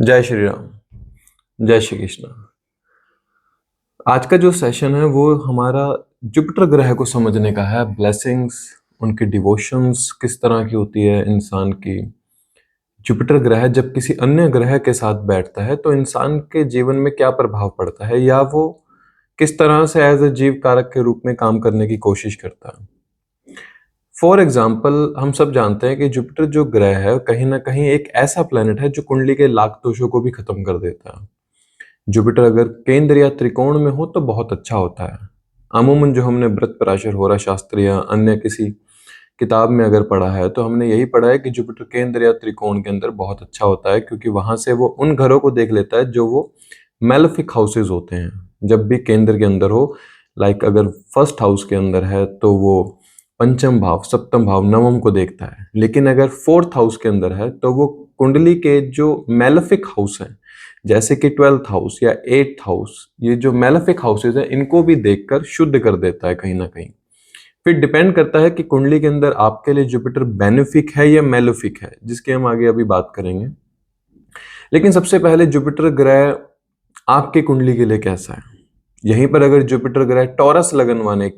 जय श्री राम। जय श्री कृष्ण। आज का जो सेशन है वो हमारा जुपिटर ग्रह को समझने का है। ब्लेसिंग्स, उनकी डिवोशंस किस तरह की होती है इंसान की। जुपिटर ग्रह जब किसी अन्य ग्रह के साथ बैठता है तो इंसान के जीवन में क्या प्रभाव पड़ता है, या वो किस तरह से एज ए जीव कारक के रूप में काम करने की कोशिश करता है। फॉर एग्जाम्पल, हम सब जानते हैं कि जुपिटर जो ग्रह है कहीं ना कहीं एक ऐसा प्लेनेट है जो कुंडली के लाख दोषों को भी खत्म कर देता है। जुपिटर अगर केंद्र या त्रिकोण में हो तो बहुत अच्छा होता है। अमूमन जो हमने व्रत पराशर होरा शास्त्र या अन्य किसी किताब में अगर पढ़ा है तो हमने यही पढ़ा है कि जुपिटर केंद्र या त्रिकोण के अंदर बहुत अच्छा होता है, क्योंकि वहां से वो उन घरों को देख लेता है जो वो मेलेफिक हाउसेज होते हैं। जब भी केंद्र के अंदर हो, लाइक अगर फर्स्ट हाउस के अंदर है तो वो पंचम भाव, सप्तम भाव, नवम को देखता है। लेकिन अगर फोर्थ हाउस के अंदर है तो वो कुंडली के जो मेलेफिक हाउस है, जैसे कि 12th हाउस या 8th हाउस, ये जो मेलेफिक हाउसेज हैं इनको भी देखकर शुद्ध कर देता है कहीं ना कहीं। फिर डिपेंड करता है कि कुंडली के अंदर आपके लिए जुपिटर बेनिफिक है या मेलेफिक है, जिसकी हम आगे अभी बात करेंगे। लेकिन सबसे पहले जुपिटर ग्रह आपके कुंडली के लिए कैसा है। यहीं पर अगर जुपिटर ग्रह टॉरस लगन वाले,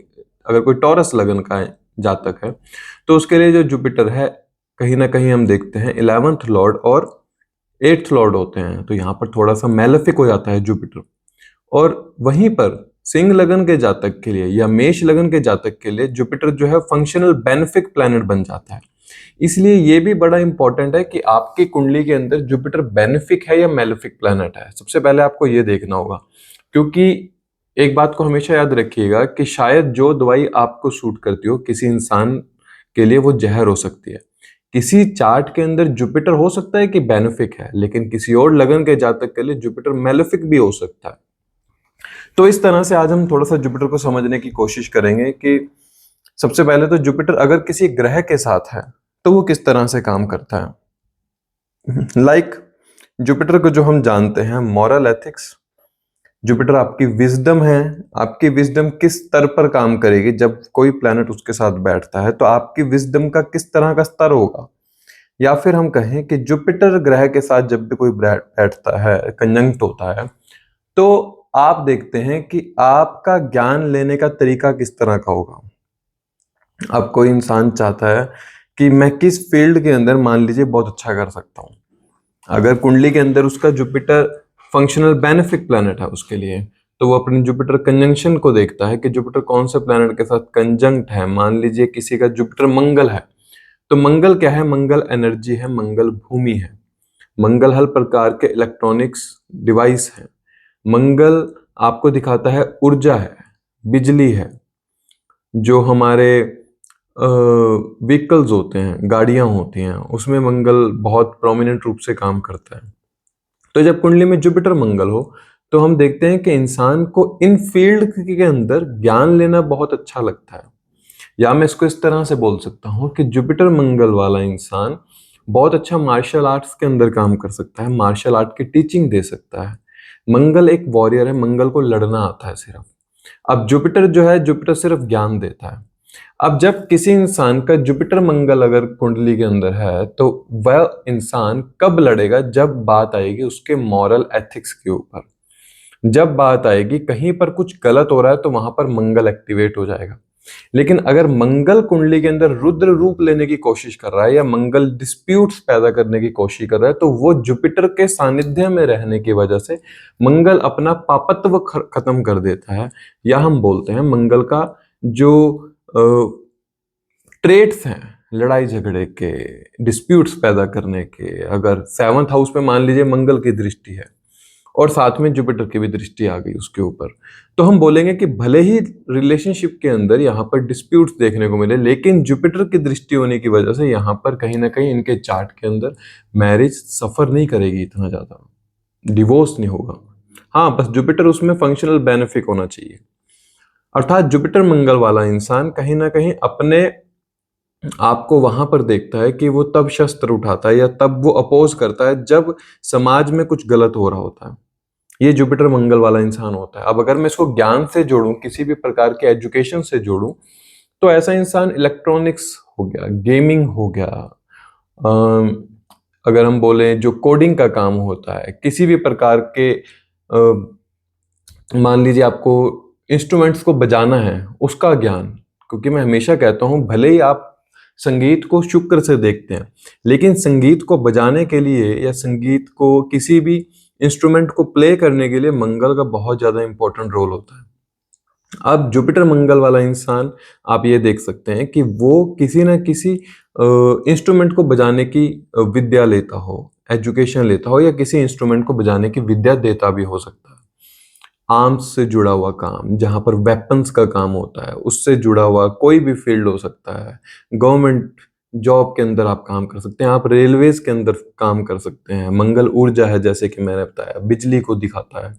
अगर कोई टॉरस लगन का जातक है तो उसके लिए जो जुपिटर है कहीं ना कहीं हम देखते हैं 11th लॉर्ड और 8th लॉर्ड होते हैं, तो यहाँ पर थोड़ा सा मेलेफिक हो जाता है जुपिटर। और वहीं पर सिंह लगन के जातक के लिए या मेष लगन के जातक के लिए जुपिटर जो है फंक्शनल बेनिफिक प्लैनेट बन जाता है। इसलिए ये भी बड़ा इंपॉर्टेंट है कि आपकी कुंडली के अंदर जुपिटर बेनिफिक है या मेलेफिक प्लैनेट है। सबसे पहले आपको ये देखना होगा, क्योंकि एक बात को हमेशा याद रखिएगा कि शायद जो दवाई आपको सूट करती हो किसी इंसान के लिए वो जहर हो सकती है। किसी चार्ट के अंदर जुपिटर हो सकता है कि बेनिफिक है, लेकिन किसी और लगन के जातक के लिए जुपिटर मेलेफिक भी हो सकता है। तो इस तरह से आज हम थोड़ा सा जुपिटर को समझने की कोशिश करेंगे कि सबसे पहले तो जुपिटर अगर किसी ग्रह के साथ है तो वो किस तरह से काम करता है। लाइक जुपिटर को जो हम जानते हैं मॉरल एथिक्स, जुपिटर आपकी विजडम है। आपकी विजडम किस स्तर पर काम करेगी जब कोई प्लैनेट उसके साथ बैठता है, तो आपकी विजडम का किस तरह का स्तर होगा। या फिर हम कहें कि जुपिटर ग्रह के साथ जब भी कोई बैठता है, कंजंक्ट होता है, तो आप देखते हैं कि आपका ज्ञान लेने का तरीका किस तरह का होगा। अब कोई इंसान चाहता है कि मैं किस फील्ड के अंदर मान लीजिए बहुत अच्छा कर सकता हूं, अगर कुंडली के अंदर उसका जुपिटर फंक्शनल बेनिफिक प्लैनेट है उसके लिए, तो वो अपने जुपिटर कंजंक्शन को देखता है कि जुपिटर कौन से प्लैनेट के साथ कंजंक्ट है। मान लीजिए किसी का जुपिटर मंगल है, तो मंगल क्या है, मंगल एनर्जी है, मंगल भूमि है, मंगल हर प्रकार के इलेक्ट्रॉनिक्स डिवाइस है, मंगल आपको दिखाता है ऊर्जा है, बिजली है, जो हमारे व्हीकल्स होते हैं, गाड़ियां होती हैं, उसमें मंगल बहुत प्रोमिनेंट रूप से काम करता है। तो जब कुंडली में जुपिटर मंगल हो तो हम देखते हैं कि इंसान को इन फील्ड के अंदर ज्ञान लेना बहुत अच्छा लगता है। या मैं इसको इस तरह से बोल सकता हूँ कि जुपिटर मंगल वाला इंसान बहुत अच्छा मार्शल आर्ट्स के अंदर काम कर सकता है, मार्शल आर्ट की टीचिंग दे सकता है। मंगल एक वॉरियर है, मंगल को लड़ना आता है सिर्फ। अब जुपिटर जो है, जुपिटर सिर्फ ज्ञान देता है। अब जब किसी इंसान का जुपिटर मंगल अगर कुंडली के अंदर है तो वह इंसान कब लड़ेगा, जब बात आएगी उसके मॉरल एथिक्स के ऊपर। जब बात आएगी कहीं पर कुछ गलत हो रहा है तो वहां पर मंगल एक्टिवेट हो जाएगा। लेकिन अगर मंगल कुंडली के अंदर रुद्र रूप लेने की कोशिश कर रहा है या मंगल डिस्प्यूट्स पैदा करने की कोशिश कर रहा है, तो वो जुपिटर के सानिध्य में रहने की वजह से मंगल अपना पापत्व खत्म कर देता है। या हम बोलते हैं मंगल का जो ट्रेट्स हैं, लड़ाई झगड़े के, डिस्प्यूट्स पैदा करने के, अगर 7th हाउस में मान लीजिए मंगल की दृष्टि है और साथ में जुपिटर की भी दृष्टि आ गई उसके ऊपर, तो हम बोलेंगे कि भले ही रिलेशनशिप के अंदर यहाँ पर डिस्प्यूट्स देखने को मिले, लेकिन जुपिटर की दृष्टि होने की वजह से यहाँ पर कहीं ना कहीं इनके चार्ट के अंदर मैरिज सफर नहीं करेगी, इतना ज्यादा डिवोर्स नहीं होगा। हाँ, बस जुपिटर उसमें फंक्शनल बेनिफिक होना चाहिए। अर्थात जुपिटर मंगल वाला इंसान कहीं ना कहीं अपने आपको वहां पर देखता है कि वो तब शस्त्र उठाता है या तब वो अपोज करता है जब समाज में कुछ गलत हो रहा होता है। ये जुपिटर मंगल वाला इंसान होता है। अब अगर मैं इसको ज्ञान से जोड़ूं, किसी भी प्रकार के एजुकेशन से जोड़ूं, तो ऐसा इंसान इलेक्ट्रॉनिक्स हो गया, गेमिंग हो गया, अगर हम बोलें जो कोडिंग का काम होता है, किसी भी प्रकार के मान लीजिए आपको इंस्ट्रूमेंट्स को बजाना है, उसका ज्ञान। क्योंकि मैं हमेशा कहता हूँ भले ही आप संगीत को शुक्र से देखते हैं, लेकिन संगीत को बजाने के लिए या संगीत को किसी भी इंस्ट्रूमेंट को प्ले करने के लिए मंगल का बहुत ज़्यादा इंपॉर्टेंट रोल होता है। अब जुपिटर मंगल वाला इंसान आप ये देख सकते हैं कि वो किसी न किसी इंस्ट्रूमेंट को बजाने की विद्या लेता हो, एजुकेशन लेता हो, या किसी इंस्ट्रूमेंट को बजाने की विद्या देता भी हो सकता है। आर्म्स से जुड़ा हुआ काम, जहाँ पर वेपन्स का काम होता है, उससे जुड़ा हुआ कोई भी फील्ड हो सकता है। गवर्नमेंट जॉब के अंदर आप काम कर सकते हैं, आप रेलवेज के अंदर काम कर सकते हैं। मंगल ऊर्जा है, जैसे कि मैंने बताया, बिजली को दिखाता है।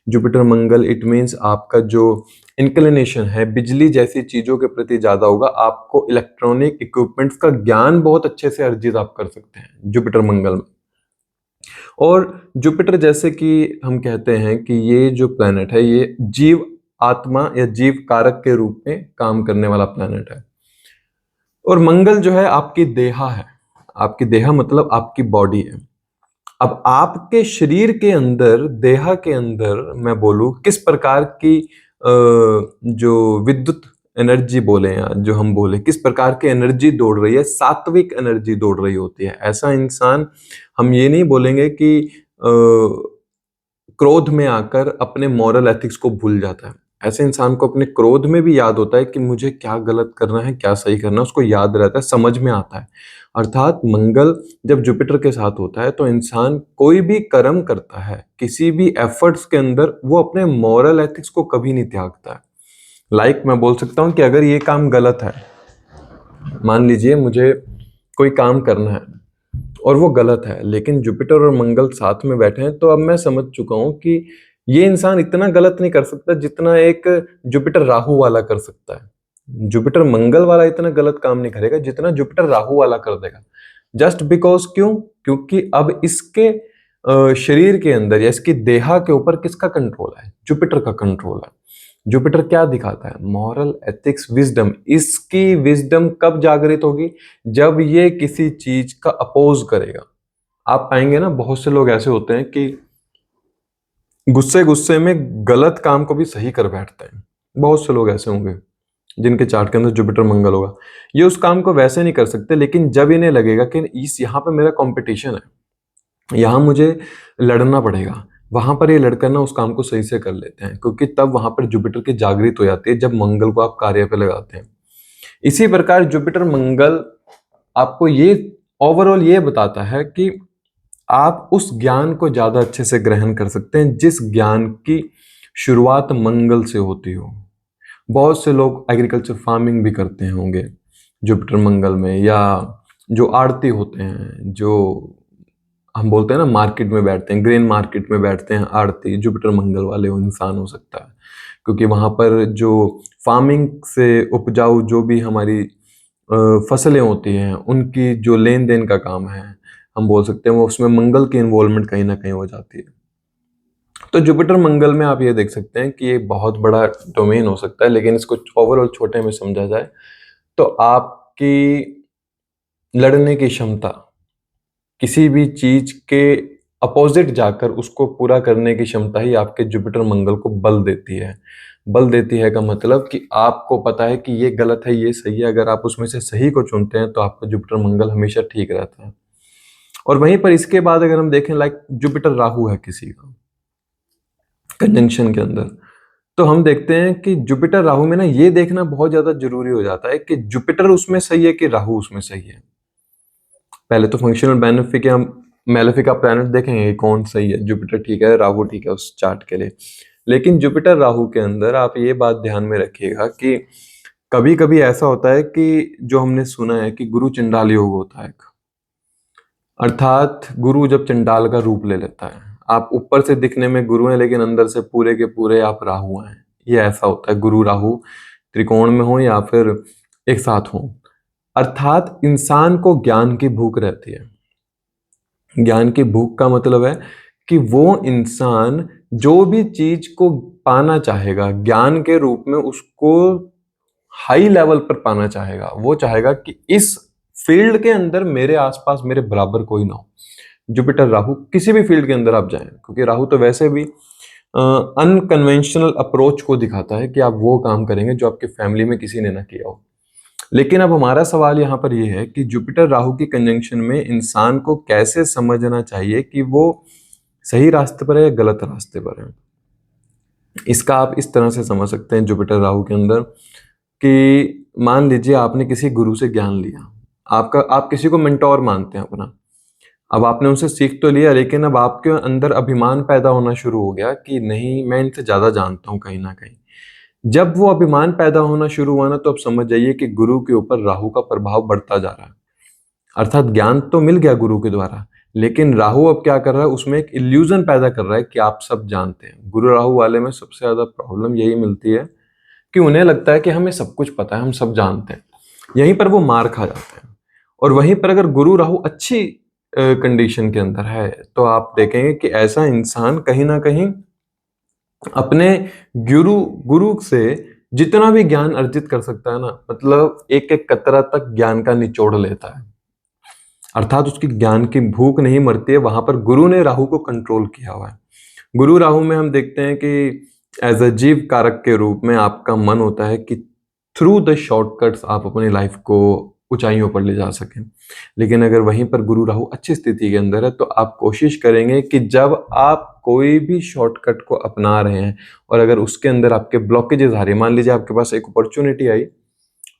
जुपिटर मंगल इट मीन्स आपका जो इंक्लिनेशन है बिजली जैसी चीजों के प्रति ज्यादा होगा। आपको इलेक्ट्रॉनिक इक्विपमेंट्स का ज्ञान बहुत अच्छे से अर्जित आप कर सकते हैं जुपिटर मंगल में। और जुपिटर, जैसे कि हम कहते हैं कि ये जो प्लैनेट है ये जीव आत्मा या जीव कारक के रूप में काम करने वाला प्लैनेट है। और मंगल जो है आपकी देहा है। आपकी देहा मतलब आपकी बॉडी है। अब आपके शरीर के अंदर, देहा के अंदर मैं बोलूं किस प्रकार की जो विद्युत एनर्जी बोले या जो हम बोले किस प्रकार की एनर्जी दौड़ रही है, सात्विक एनर्जी दौड़ रही होती है। ऐसा इंसान, हम ये नहीं बोलेंगे कि क्रोध में आकर अपने मॉरल एथिक्स को भूल जाता है। ऐसे इंसान को अपने क्रोध में भी याद होता है कि मुझे क्या गलत करना है, क्या सही करना है, उसको याद रहता है, समझ में आता है। अर्थात मंगल जब जुपिटर के साथ होता है तो इंसान कोई भी कर्म करता है, किसी भी एफर्ट्स के अंदर वो अपने मॉरल एथिक्स को कभी नहीं त्यागता है। मैं बोल सकता हूँ कि अगर ये काम गलत है, मान लीजिए मुझे कोई काम करना है और वो गलत है, लेकिन जुपिटर और मंगल साथ में बैठे हैं, तो अब मैं समझ चुका हूं कि ये इंसान इतना गलत नहीं कर सकता जितना एक जुपिटर राहु वाला कर सकता है। जुपिटर मंगल वाला इतना गलत काम नहीं करेगा जितना जुपिटर राहु वाला कर देगा। जस्ट बिकॉज, क्यों? क्योंकि अब इसके शरीर के अंदर या इसकी देहा के ऊपर किसका कंट्रोल है? जुपिटर का कंट्रोल है। जुपिटर क्या दिखाता है? Moral ethics, wisdom. इसकी विजडम कब जागृत होगी? जब ये किसी चीज का अपोज करेगा। आप पाएंगे ना, बहुत से लोग ऐसे होते हैं कि गुस्से गुस्से में गलत काम को भी सही कर बैठते हैं। बहुत से लोग ऐसे होंगे जिनके चार्ट के अंदर जुपिटर मंगल होगा। ये उस काम को वैसे नहीं कर सकते, लेकिन जब इन्हें लगेगा कि इस यहाँ पे मेरा कंपटीशन है, यहाँ मुझे लड़ना पड़ेगा, वहां पर ये लड़कर ना उस काम को सही से कर लेते हैं, क्योंकि तब वहां पर जुपिटर की जागृत हो जाती है, जब मंगल को आप कार्य पे लगाते हैं। इसी प्रकार जुपिटर मंगल आपको ये ओवरऑल ये बताता है कि आप उस ज्ञान को ज्यादा अच्छे से ग्रहण कर सकते हैं जिस ज्ञान की शुरुआत मंगल से होती हो। बहुत से लोग एग्रीकल्चर फार्मिंग भी करते होंगे जुपिटर मंगल में, या जो आड़ती होते हैं, जो हम बोलते हैं ना मार्केट में बैठते हैं, ग्रेन मार्केट में बैठते हैं आड़ती, जुपिटर मंगल वाले वो इंसान हो सकता है। क्योंकि वहां पर जो फार्मिंग से उपजाऊ जो भी हमारी फसलें होती हैं, उनकी जो लेन देन का काम है, हम बोल सकते हैं वो उसमें मंगल की इन्वॉल्वमेंट कहीं ना कहीं हो जाती है। तो जुपिटर मंगल में आप ये देख सकते हैं कि ये बहुत बड़ा डोमेन हो सकता है, लेकिन इसको ओवरऑल छोटे में समझा जाए तो आपकी लड़ने की क्षमता, किसी भी चीज के अपोजिट जाकर उसको पूरा करने की क्षमता ही आपके जुपिटर मंगल को बल देती है। बल देती है का मतलब कि आपको पता है कि ये गलत है, ये सही है, अगर आप उसमें से सही को चुनते हैं तो आपका जुपिटर मंगल हमेशा ठीक रहता है। और वहीं पर इसके बाद अगर हम देखें, जुपिटर राहु है किसी का कंजंक्शन के अंदर, तो हम देखते हैं कि जुपिटर राहु में ना ये देखना बहुत ज्यादा जरूरी हो जाता है कि जुपिटर उसमें सही है कि राहु उसमें सही है। पहले तो फंक्शनल बेनिफिट या मेलेफिका प्लैनेट देखेंगे कि कौन सही है, जुपिटर ठीक है, राहु ठीक है उस चार्ट के लिए। लेकिन जुपिटर राहु के अंदर आप ये बात ध्यान में रखिएगा कि कभी कभी ऐसा होता है कि जो हमने सुना है कि गुरु चंडाल योग होता है, अर्थात गुरु जब चंडाल का रूप ले लेता है, आप ऊपर से दिखने में गुरु हैं लेकिन अंदर से पूरे के पूरे आप राहु हैं। ये ऐसा होता है, गुरु राहु त्रिकोण में हो या फिर एक साथ हो। अर्थात इंसान को ज्ञान की भूख रहती है। ज्ञान की भूख का मतलब है कि वो इंसान जो भी चीज को पाना चाहेगा ज्ञान के रूप में, उसको हाई लेवल पर पाना चाहेगा। वो चाहेगा कि इस फील्ड के अंदर मेरे आसपास मेरे बराबर कोई ना हो। जुपिटर राहु किसी भी फील्ड के अंदर आप जाएं, क्योंकि राहु तो वैसे भी अनकन्वेंशनल अप्रोच को दिखाता है कि आप वो काम करेंगे जो आपके फैमिली में किसी ने ना किया हो। लेकिन अब हमारा सवाल यहाँ पर ये है कि जुपिटर राहु की कंजंक्शन में इंसान को कैसे समझना चाहिए कि वो सही रास्ते पर है या गलत रास्ते पर है। इसका आप इस तरह से समझ सकते हैं जुपिटर राहु के अंदर कि मान लीजिए आपने किसी गुरु से ज्ञान लिया, आप किसी को मेंटोर मानते हैं अपना। अब आपने उनसे सीख तो लिया, लेकिन अब आपके अंदर अभिमान पैदा होना शुरू हो गया कि नहीं, मैं इनसे ज्यादा जानता हूं कहीं ना कहीं। जब वो अभिमान पैदा होना शुरू हुआ ना, तो अब समझ जाइए कि गुरु के ऊपर राहु का प्रभाव बढ़ता जा रहा है। अर्थात ज्ञान तो मिल गया गुरु के द्वारा, लेकिन राहु अब क्या कर रहा है, उसमें एक इल्यूजन पैदा कर रहा है कि आप सब जानते हैं। गुरु राहु वाले में सबसे ज्यादा प्रॉब्लम यही मिलती है कि उन्हें लगता है कि हमें सब कुछ पता है, हम सब जानते हैं। यहीं पर वो मार खा जाते हैं। और वहीं पर अगर गुरु राहु अच्छी कंडीशन के अंदर है, तो आप देखेंगे कि ऐसा इंसान कहीं ना कहीं अपने गुरु गुरु से जितना भी ज्ञान अर्जित कर सकता है ना, मतलब एक एक कतरा तक ज्ञान का निचोड़ लेता है। अर्थात उसकी ज्ञान की भूख नहीं मरती है। वहां पर गुरु ने राहु को कंट्रोल किया हुआ है। गुरु राहु में हम देखते हैं कि एज अ जीव कारक के रूप में आपका मन होता है कि थ्रू द शॉर्टकट्स आप अपनी लाइफ को ऊंचाइयों पर ले जा सकें। लेकिन अगर वहीं पर गुरु राहु अच्छी स्थिति के अंदर है, तो आप कोशिश करेंगे कि जब आप कोई भी शॉर्टकट को अपना रहे हैं और अगर उसके अंदर आपके ब्लॉकेजेस आ रही है, मान लीजिए आपके पास एक अपॉर्चुनिटी आई,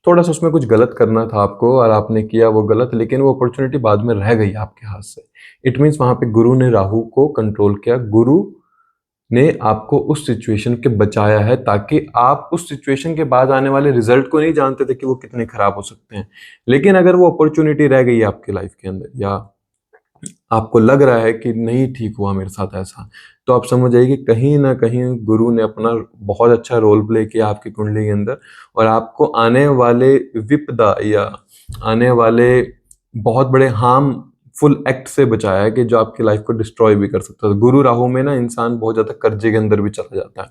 थोड़ा सा उसमें कुछ गलत करना था आपको और आपने किया वो गलत, लेकिन वो अपॉर्चुनिटी बाद में रह गई आपके हाथ से। इट मीन्स वहां पे गुरु ने राहु को कंट्रोल किया, गुरु ने आपको उस सिचुएशन के बचाया है, ताकि आप उस सिचुएशन के बाद आने वाले रिजल्ट को नहीं जानते थे कि वो कितने खराब हो सकते हैं। लेकिन अगर वो अपॉर्चुनिटी रह गई आपकी लाइफ के अंदर, या आपको लग रहा है कि नहीं ठीक हुआ मेरे साथ ऐसा, तो आप समझ जाइए कि कहीं ना कहीं गुरु ने अपना बहुत अच्छा रोल प्ले किया आपकी कुंडली के अंदर, और आपको आने वाले विपदा या आने वाले बहुत बड़े हार्मफुल एक्ट से बचाया है कि जो आपकी लाइफ को डिस्ट्रॉय भी कर सकता है। गुरु राहु में ना इंसान बहुत ज्यादा कर्जे के अंदर भी चला जाता है,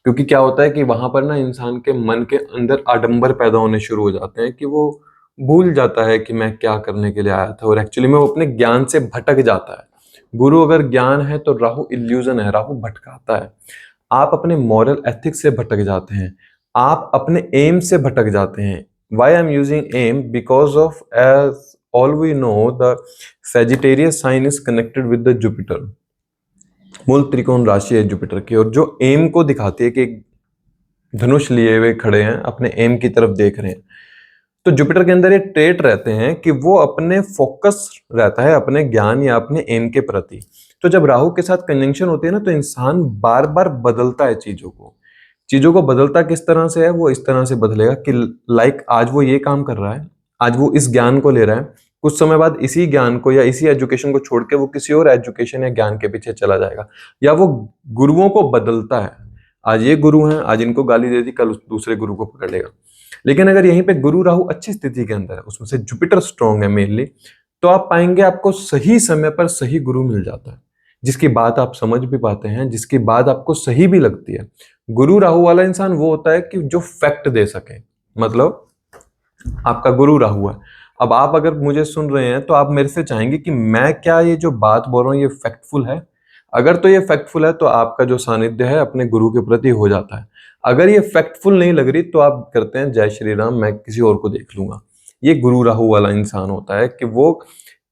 क्योंकि क्या होता है कि वहां पर ना इंसान के मन के अंदर आडंबर पैदा होने शुरू हो जाते हैं कि वो भूल जाता है कि मैं क्या करने के लिए आया था, और एक्चुअली में वो अपने ज्ञान से भटक जाता है। गुरु अगर ज्ञान है तो राहु इल्यूजन है, राहु भटकाता है। आप अपने मॉरल एथिक्स से भटक जाते हैं, आप अपने एम से भटक जाते हैं। Why I am using M? Because of, as all we know, the Sagittarius sign is connected with the Jupiter. मूल त्रिकोण राशि है जुपिटर की, और जो एम को दिखाती है कि एक धनुष लिए हुए खड़े हैं, अपने एम की तरफ देख रहे हैं। तो जुपिटर के अंदर ये ट्रेट रहते हैं कि वो अपने फोकस रहता है अपने ज्ञान या अपने एम के प्रति। तो जब राहु के साथ कंजंक्शन होती है ना, तो इंसान बार बार बदलता है चीजों को बदलता किस तरह से है, वो इस तरह से बदलेगा कि लाइक आज वो ये काम कर रहा है, आज वो इस ज्ञान को ले रहा है, कुछ समय बाद इसी ज्ञान को या इसी एजुकेशन को छोड़ के वो किसी और एजुकेशन या ज्ञान के पीछे चला जाएगा, या वो गुरुओं को बदलता है। आज ये गुरु हैं, आज इनको गाली दे दी, कल उस दूसरे गुरु को पकड़ लेगा। लेकिन अगर यहीं पे गुरु राहु अच्छी स्थिति के अंदर है, उसमें से जुपिटर स्ट्रॉन्ग है मेनली, तो आप पाएंगे आपको सही समय पर सही गुरु मिल जाता है, जिसकी बात आप समझ भी पाते हैं, जिसकी बात आपको सही भी लगती है। गुरु राहु वाला इंसान वो होता है कि जो फैक्ट दे सके। मतलब आपका गुरु राहु है, अब आप अगर मुझे सुन रहे हैं तो आप मेरे से चाहेंगे कि मैं क्या ये जो बात बोल रहा हूँ ये फैक्टफुल है। अगर तो ये फैक्टफुल है तो आपका जो सानिध्य है अपने गुरु के प्रति हो जाता है। अगर ये फैक्टफुल नहीं लग रही तो आप करते हैं जय श्री राम, मैं किसी और को देख लूंगा। ये गुरु राहु वाला इंसान होता है कि वो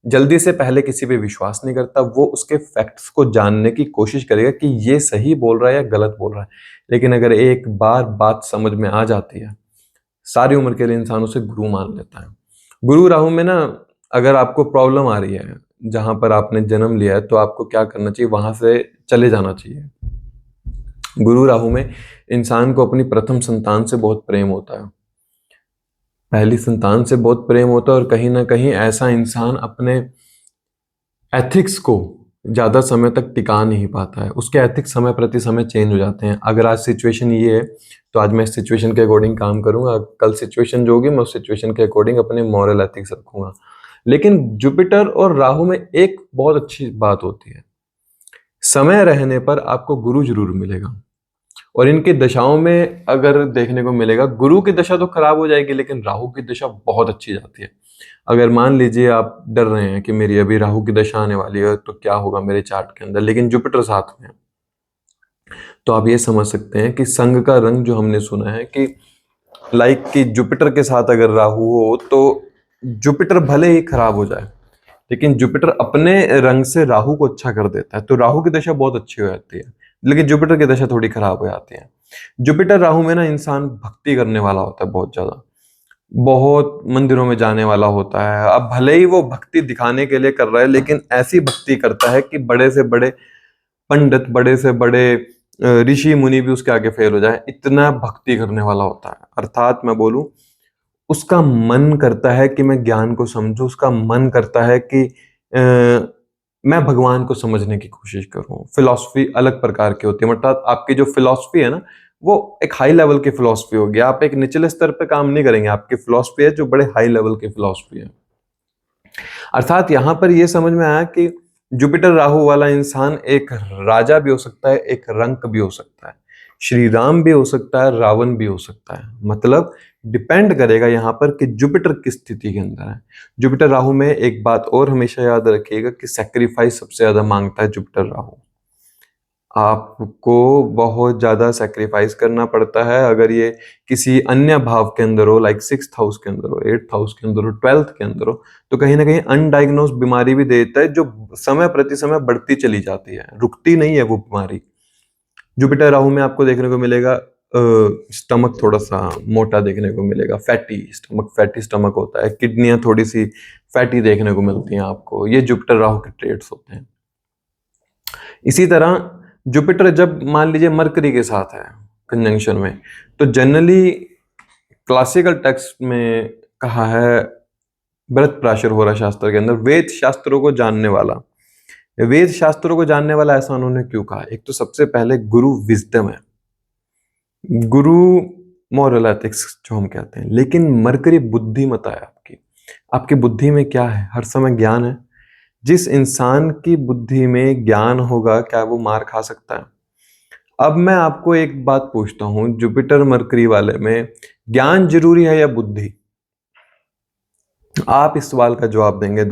जल्दी से पहले किसी पे विश्वास नहीं करता, वो उसके फैक्ट्स को जानने की कोशिश करेगा कि ये सही बोल रहा है या गलत बोल रहा है। लेकिन अगर एक बार बात समझ में आ जाती है, सारी उम्र के लिए इंसान उसे गुरु मान लेता है। गुरु राहु में ना, अगर आपको प्रॉब्लम आ रही है जहां पर आपने जन्म लिया है, तो आपको क्या करना चाहिए, वहां से चले जाना चाहिए। गुरु राहु में इंसान को अपनी प्रथम संतान से बहुत प्रेम होता है, पहली संतान से बहुत प्रेम होता है, और कहीं ना कहीं ऐसा इंसान अपने एथिक्स को ज्यादा समय तक टिका नहीं पाता है। उसके एथिक्स समय प्रति समय चेंज हो जाते हैं। अगर आज सिचुएशन ये है तो आज मैं इस सिचुएशन के अकॉर्डिंग काम करूंगा, कल सिचुएशन जो होगी मैं उस सिचुएशन के अकॉर्डिंग अपने मॉरल एथिक्स रखूंगा। लेकिन जुपिटर और राहु में एक बहुत अच्छी बात होती है, समय रहने पर आपको गुरु जरूर मिलेगा। और इनकी दशाओं में अगर देखने को मिलेगा, गुरु की दशा तो खराब हो जाएगी लेकिन राहु की दशा बहुत अच्छी जाती है। अगर मान लीजिए आप डर रहे हैं कि मेरी अभी राहु की दशा आने वाली है तो क्या होगा मेरे चार्ट के अंदर, लेकिन जुपिटर साथ में है, तो आप ये समझ सकते हैं कि संघ का रंग जो हमने सुना है कि लाइक कि जुपिटर के साथ अगर राहु हो तो जुपिटर भले ही खराब हो जाए, लेकिन जुपिटर अपने रंग से राहु को अच्छा कर देता है, तो राहु की दशा बहुत अच्छी हो जाती है, लेकिन जुपिटर की दशा थोड़ी खराब हो जाती है। जुपिटर राहु में ना इंसान भक्ति करने वाला होता है, बहुत ज्यादा, बहुत मंदिरों में जाने वाला होता है। अब भले ही वो भक्ति दिखाने के लिए कर रहा है, लेकिन ऐसी भक्ति करता है कि बड़े से बड़े पंडित, बड़े से बड़े ऋषि मुनि भी उसके आगे फेल हो जाए, इतना भक्ति करने वाला होता है। अर्थात मैं बोलूं, उसका मन करता है कि मैं ज्ञान को समझूं, उसका मन करता है कि मैं भगवान को समझने की कोशिश करूं। फिलॉसफी अलग प्रकार की होती है, अर्थात आपकी जो फिलॉसफी है ना, वो एक हाई लेवल की फिलॉसफी होगी। आप एक निचले स्तर पे काम नहीं करेंगे, आपकी फिलॉसफी है जो बड़े हाई लेवल की फिलॉसफी है। अर्थात यहां पर यह समझ में आया कि जुपिटर राहु वाला इंसान एक राजा भी हो सकता है, एक रंक भी हो सकता है, श्री राम भी हो सकता है, रावण भी हो सकता है। मतलब डिपेंड करेगा यहां पर कि जुपिटर किस स्थिति के अंदर है। जुपिटर राहु में एक बात और हमेशा याद रखिएगा कि सैक्रिफाइस सबसे ज्यादा मांगता है जुपिटर राहु। आपको बहुत ज्यादा सैक्रिफाइस करना पड़ता है अगर ये किसी अन्य भाव के अंदर हो, लाइक 6th हाउस के अंदर हो, 8th हाउस के अंदर हो, 12th के अंदर हो, तो कहीं ना कहीं अनडायग्नोज बीमारी भी देता है जो समय प्रति समय बढ़ती चली जाती है, रुकती नहीं है वो बीमारी। जुपिटर राहु में आपको देखने को मिलेगा स्टमक थोड़ा सा मोटा देखने को मिलेगा, फैटी स्टमक होता है, किडनियां थोड़ी सी फैटी देखने को मिलती हैं आपको। ये जुपिटर राहु के ट्रेड्स होते हैं। इसी तरह जुपिटर जब मान लीजिए मरकरी के साथ है कंजंक्शन में, तो जनरली क्लासिकल टेक्स्ट में कहा है, भरत प्राशर हो रहा शास्त्र के अंदर, वेद शास्त्रों को जानने वाला। वेद शास्त्रों को जानने वाला ऐसा उन्होंने क्यों कहा? एक तो सबसे पहले गुरु विजडम है, गुरु मॉरल एथिक्स जो हम कहते हैं, लेकिन मरकरी बुद्धिमता है आपकी। आपकी बुद्धि में क्या है? हर समय ज्ञान है। जिस इंसान की बुद्धि में ज्ञान होगा, क्या वो मार खा सकता है? अब मैं आपको एक बात पूछता हूं, जुपिटर मरकरी वाले में ज्ञान जरूरी है या बुद्धि? आप इस सवाल का जवाब देंगे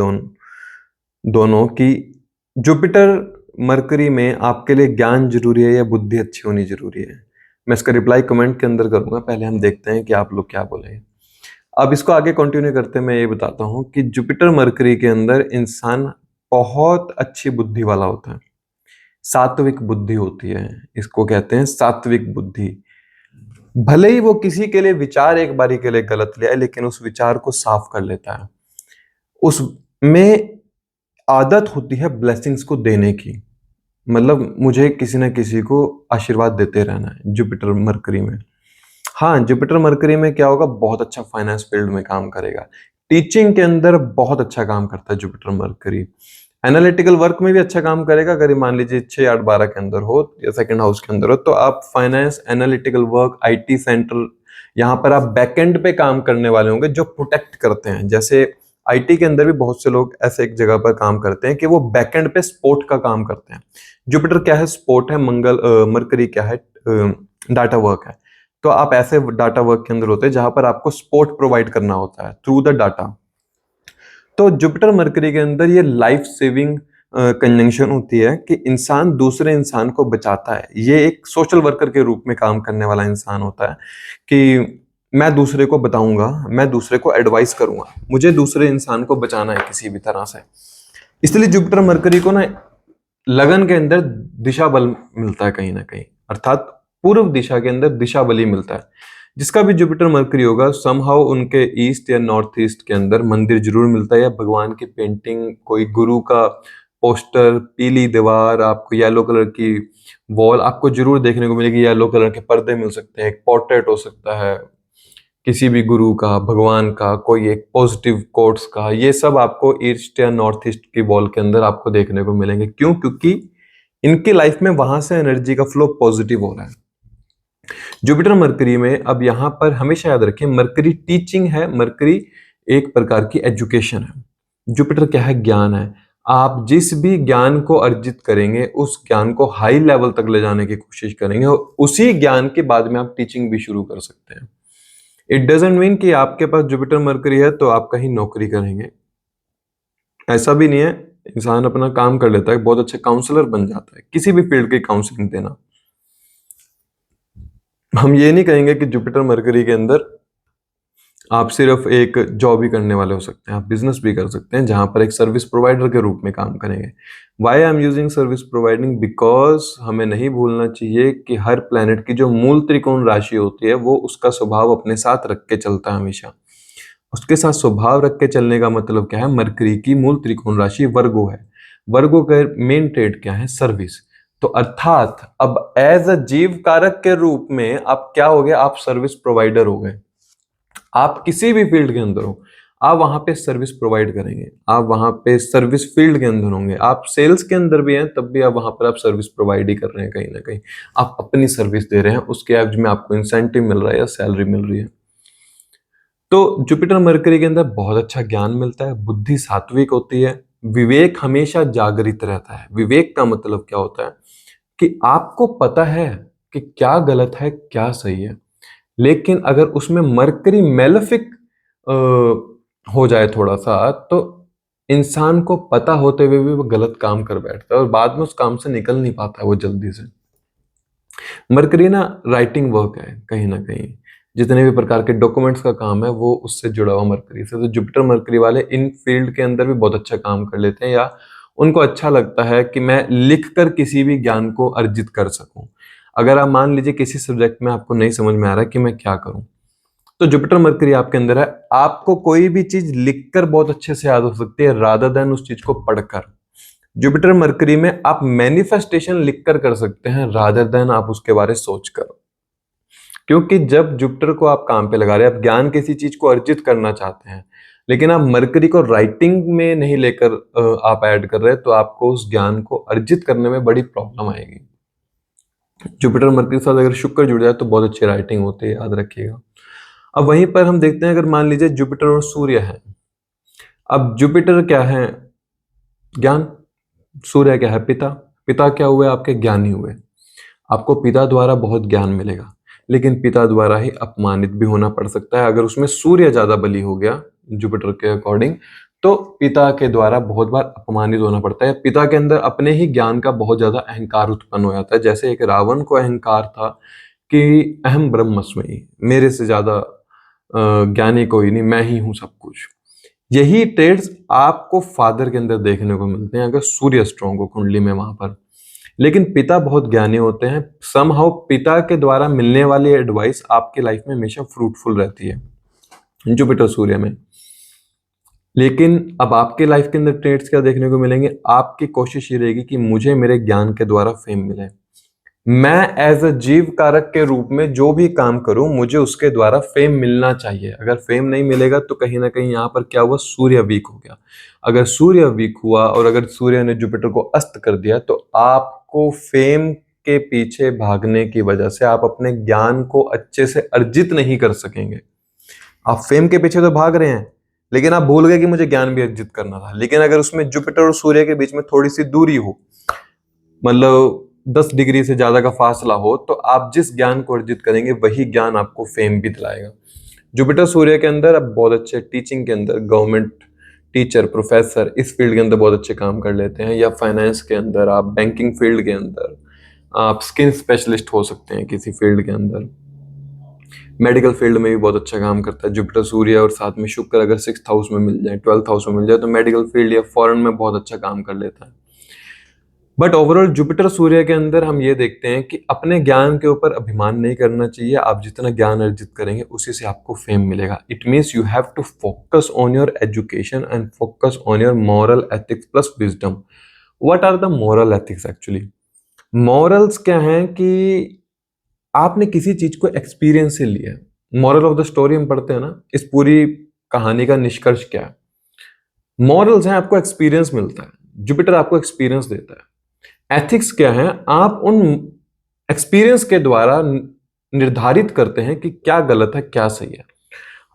दोनों कि जुपिटर मरकरी में आपके लिए ज्ञान जरूरी है या बुद्धि अच्छी होनी जरूरी है? मैं इसका रिप्लाई कमेंट के अंदर करूंगा, पहले हम देखते हैं कि आप लोग क्या बोलेंगे। अब इसको आगे कंटिन्यू करते मैं ये बताता हूं कि जुपिटर मरकरी के अंदर इंसान बहुत अच्छी बुद्धि वाला होता है, सात्विक बुद्धि होती है, इसको कहते हैं सात्विक बुद्धि। भले ही वो किसी के लिए विचार एक बारी के लिए गलत ले आए, लेकिन उस विचार को साफ कर लेता है। उसमें आदत होती है ब्लेसिंग्स को देने की, मतलब मुझे किसी ना किसी को आशीर्वाद देते रहना है जुपिटर मरकरी में। हाँ, जुपिटर मरकरी में क्या होगा, बहुत अच्छा फाइनेंस फील्ड में काम करेगा, टीचिंग के अंदर बहुत अच्छा काम करता है जुपिटर मरकरी, एनालिटिकल वर्क में भी अच्छा काम करेगा। अगर मान लीजिए 6, 8, 12 के अंदर हो या सेकंड हाउस के अंदर हो, तो आप finance, analytical work, IT centre, यहाँ पर आप बैकएंड पे काम करने वाले होंगे जो प्रोटेक्ट करते हैं। जैसे आईटी के अंदर भी बहुत से लोग ऐसे एक जगह पर काम करते हैं कि वो बैकएंड पे सपोर्ट का काम करते हैं। जुपिटर क्या है? सपोर्ट है। मरकरी क्या है? डाटा वर्क है। तो आप ऐसे डाटा वर्क के अंदर होते हैं जहां पर आपको सपोर्ट प्रोवाइड करना होता है थ्रू द डाटा। तो जुपिटर मरकरी के अंदर ये लाइफ सेविंग कंजंक्शन होती है कि इंसान दूसरे इंसान को बचाता है। ये एक सोशल वर्कर के रूप में काम करने वाला इंसान होता है कि मैं दूसरे को बताऊंगा, मैं दूसरे को एडवाइस करूंगा, मुझे दूसरे इंसान को बचाना है किसी भी तरह से। इसलिए जुपिटर मरकरी को ना लगन के अंदर दिशा बल मिलता है कहीं ना कहीं, अर्थात पूर्व दिशा के अंदर दिशा बल ही मिलता है। जिसका भी जुपिटर मरकरी होगा, समहाउ उनके ईस्ट या नॉर्थ ईस्ट के अंदर मंदिर जरूर मिलता है, या भगवान की पेंटिंग, कोई गुरु का पोस्टर, पीली दीवार, आपको येलो कलर की वॉल आपको जरूर देखने को मिलेगी, येलो कलर के पर्दे मिल सकते हैं, एक पोर्ट्रेट हो सकता है किसी भी गुरु का, भगवान का, कोई एक पॉजिटिव कोट्स का, ये सब आपको ईस्ट या नॉर्थ ईस्ट की वॉल के अंदर आपको देखने को मिलेंगे। क्यों? क्योंकि इनकी लाइफ में वहां से एनर्जी का फ्लो पॉजिटिव हो रहा है। जुपिटर मरकरी में अब यहां पर हमेशा याद रखें, मरकरी टीचिंग है, मरकरी एक प्रकार की एजुकेशन है। जुपिटर क्या है? ज्ञान है। आप जिस भी ज्ञान को अर्जित करेंगे, उस ज्ञान को हाई लेवल तक ले जाने की कोशिश करेंगे, और उसी ज्ञान के बाद में आप टीचिंग भी शुरू कर सकते हैं। इट डजंट मीन कि आपके पास जुपिटर मरकरी है तो आप कहीं नौकरी करेंगे, ऐसा भी नहीं है। इंसान अपना काम कर लेता है, बहुत अच्छे काउंसलर बन जाता है, किसी भी फील्ड की काउंसलिंग देना। हम ये नहीं कहेंगे कि जुपिटर मरकरी के अंदर आप सिर्फ एक जॉब ही करने वाले हो सकते हैं, आप बिजनेस भी कर सकते हैं जहां पर एक सर्विस प्रोवाइडर के रूप में काम करेंगे। Why I am using service providing, because हमें नहीं भूलना चाहिए कि हर प्लेनेट की जो मूल त्रिकोण राशि होती है वो उसका स्वभाव अपने साथ रख के चलता है हमेशा। उसके साथ स्वभाव रख के चलने का मतलब क्या है? मरकरी की मूल त्रिकोण राशि वर्गो है। वर्गो का मेन ट्रेड क्या है? सर्विस। तो अर्थात अब एज अ जीव कारक के रूप में आप क्या हो गए? आप सर्विस प्रोवाइडर हो गए। आप किसी भी फील्ड के अंदर हो, आप वहां पे सर्विस प्रोवाइड करेंगे, आप वहां पे सर्विस फील्ड के अंदर होंगे, आप सेल्स के अंदर भी हैं तब भी आप वहां पर आप सर्विस प्रोवाइड ही कर रहे हैं। कहीं ना कहीं आप अपनी सर्विस दे रहे हैं, उसके एवज में आपको इंसेंटिव मिल रहा है या सैलरी मिल रही है। तो जुपिटर मरकरी के अंदर बहुत अच्छा ज्ञान मिलता है, बुद्धि सात्विक होती है, विवेक हमेशा जागृत रहता है। विवेक का मतलब क्या होता है? कि आपको पता है कि क्या गलत है क्या सही है, लेकिन अगर उसमें मरकरी मेलेफिक हो जाए थोड़ा सा, तो इंसान को पता होते हुए भी वो गलत काम कर बैठता है और बाद में उस काम से निकल नहीं पाता है वो जल्दी से। मरकरी ना राइटिंग वर्क है कहीं ना कहीं, जितने भी प्रकार के डॉक्यूमेंट्स का काम है वो उससे जुड़ा हुआ मरकरी से। तो जुपिटर मरकरी वाले इन फील्ड के अंदर भी बहुत अच्छा काम कर लेते हैं, या उनको अच्छा लगता है कि मैं लिखकर किसी भी ज्ञान को अर्जित कर सकूं। अगर आप मान लीजिए किसी सब्जेक्ट में आपको नहीं समझ में आ रहा है कि मैं क्या करूं, तो जुपिटर मरकरी आपके अंदर है, आपको कोई भी चीज लिखकर बहुत अच्छे से याद हो सकती है रादर देन उस चीज को पढ़कर। जुपिटर मरकरी में आप मैनिफेस्टेशन लिखकर कर सकते हैं रादर देन आप उसके बारे सोचकर। क्योंकि जब जुपिटर को आप काम पे लगा रहे हैं, आप ज्ञान किसी चीज को अर्जित करना चाहते हैं, लेकिन आप मरकरी को राइटिंग में नहीं लेकर आप ऐड कर रहे हैं, तो आपको उस ज्ञान को अर्जित करने में बड़ी प्रॉब्लम आएगी। जुपिटर मरकरी के साथ अगर शुक्र जुड़ जाए तो बहुत अच्छी राइटिंग होती है, याद रखिएगा। अब वहीं पर हम देखते हैं, अगर मान लीजिए जुपिटर और सूर्य है। अब जुपिटर क्या है? ज्ञान। सूर्य क्या है? पिता। पिता क्या हुए? आपके ज्ञानी हुए। आपको पिता द्वारा बहुत ज्ञान मिलेगा, लेकिन पिता द्वारा ही अपमानित भी होना पड़ सकता है। अगर उसमें सूर्य ज्यादा बली हो गया जुपिटर के अकॉर्डिंग, तो पिता के द्वारा बहुत बार अपमानित होना पड़ता है। पिता के अंदर अपने ही ज्ञान का बहुत ज्यादा अहंकार उत्पन्न हो जाता है। जैसे एक रावण को अहंकार था कि अहम ब्रह्मस्मि, मेरे से ज्यादा ज्ञानी कोई नहीं, मैं ही हूं सब कुछ। यही ट्रेड्स आपको फादर के अंदर देखने को मिलते हैं अगर सूर्य स्ट्रॉन्ग हो कुंडली में वहां पर। लेकिन पिता बहुत ज्ञानी होते हैं, समहाउ पिता के द्वारा मिलने वाली एडवाइस आपकी लाइफ में हमेशा फ्रूटफुल रहती है जुपिटर सूर्य में। लेकिन अब आपके लाइफ के अंदर ट्रेड्स क्या देखने को मिलेंगे? आपकी कोशिश ये रहेगी कि मुझे मेरे ज्ञान के द्वारा फेम मिले, मैं एज अ जीव कारक के रूप में जो भी काम करूं मुझे उसके द्वारा फेम मिलना चाहिए। अगर फेम नहीं मिलेगा तो कहीं ना कहीं यहां पर क्या हुआ? सूर्य वीक हो गया। अगर सूर्य वीक हुआ और अगर सूर्य ने जुपिटर को अस्त कर दिया, तो आपको फेम के पीछे भागने की वजह से आप अपने ज्ञान को अच्छे से अर्जित नहीं कर सकेंगे। आप फेम के पीछे तो भाग रहे हैं, लेकिन आप भूल गए कि मुझे ज्ञान भी अर्जित करना था। लेकिन अगर उसमें जुपिटर और सूर्य के बीच में थोड़ी सी दूरी हो, मतलब 10 डिग्री से ज्यादा का फासला हो, तो आप जिस ज्ञान को अर्जित करेंगे वही ज्ञान आपको फेम भी दिलाएगा। जुपिटर सूर्य के अंदर अब बहुत अच्छे टीचिंग के अंदर, गवर्नमेंट टीचर, प्रोफेसर इस फील्ड के अंदर बहुत अच्छे काम कर लेते हैं, या फाइनेंस के अंदर, आप बैंकिंग फील्ड के अंदर, आप स्किन स्पेशलिस्ट हो सकते हैं किसी फील्ड के अंदर। मेडिकल फील्ड में भी बहुत अच्छा काम करता है जुपिटर सूर्य, और साथ में शुक्र अगर 6th हाउस में मिल जाए, 12th हाउस में मिल जाए, तो मेडिकल फील्ड या फॉरेन में बहुत अच्छा काम कर लेता है। बट ओवरऑल जुपिटर सूर्य के अंदर हम ये देखते हैं कि अपने ज्ञान के ऊपर अभिमान नहीं करना चाहिए। आप जितना ज्ञान अर्जित करेंगे उसी से आपको फेम मिलेगा। It means you have to focus on your education and focus on your moral ethics plus wisdom. What are the moral ethics actually? Morals क्या हैं कि आपने किसी चीज को एक्सपीरियंस से लिया। मॉरल ऑफ द स्टोरी हम पढ़ते हैं ना, इस पूरी कहानी का निष्कर्ष क्या है? मॉरल्स हैं, आपको एक्सपीरियंस मिलता है, जुपिटर आपको एक्सपीरियंस देता है। एथिक्स क्या है? आप उन एक्सपीरियंस के द्वारा निर्धारित करते हैं कि क्या गलत है क्या सही है।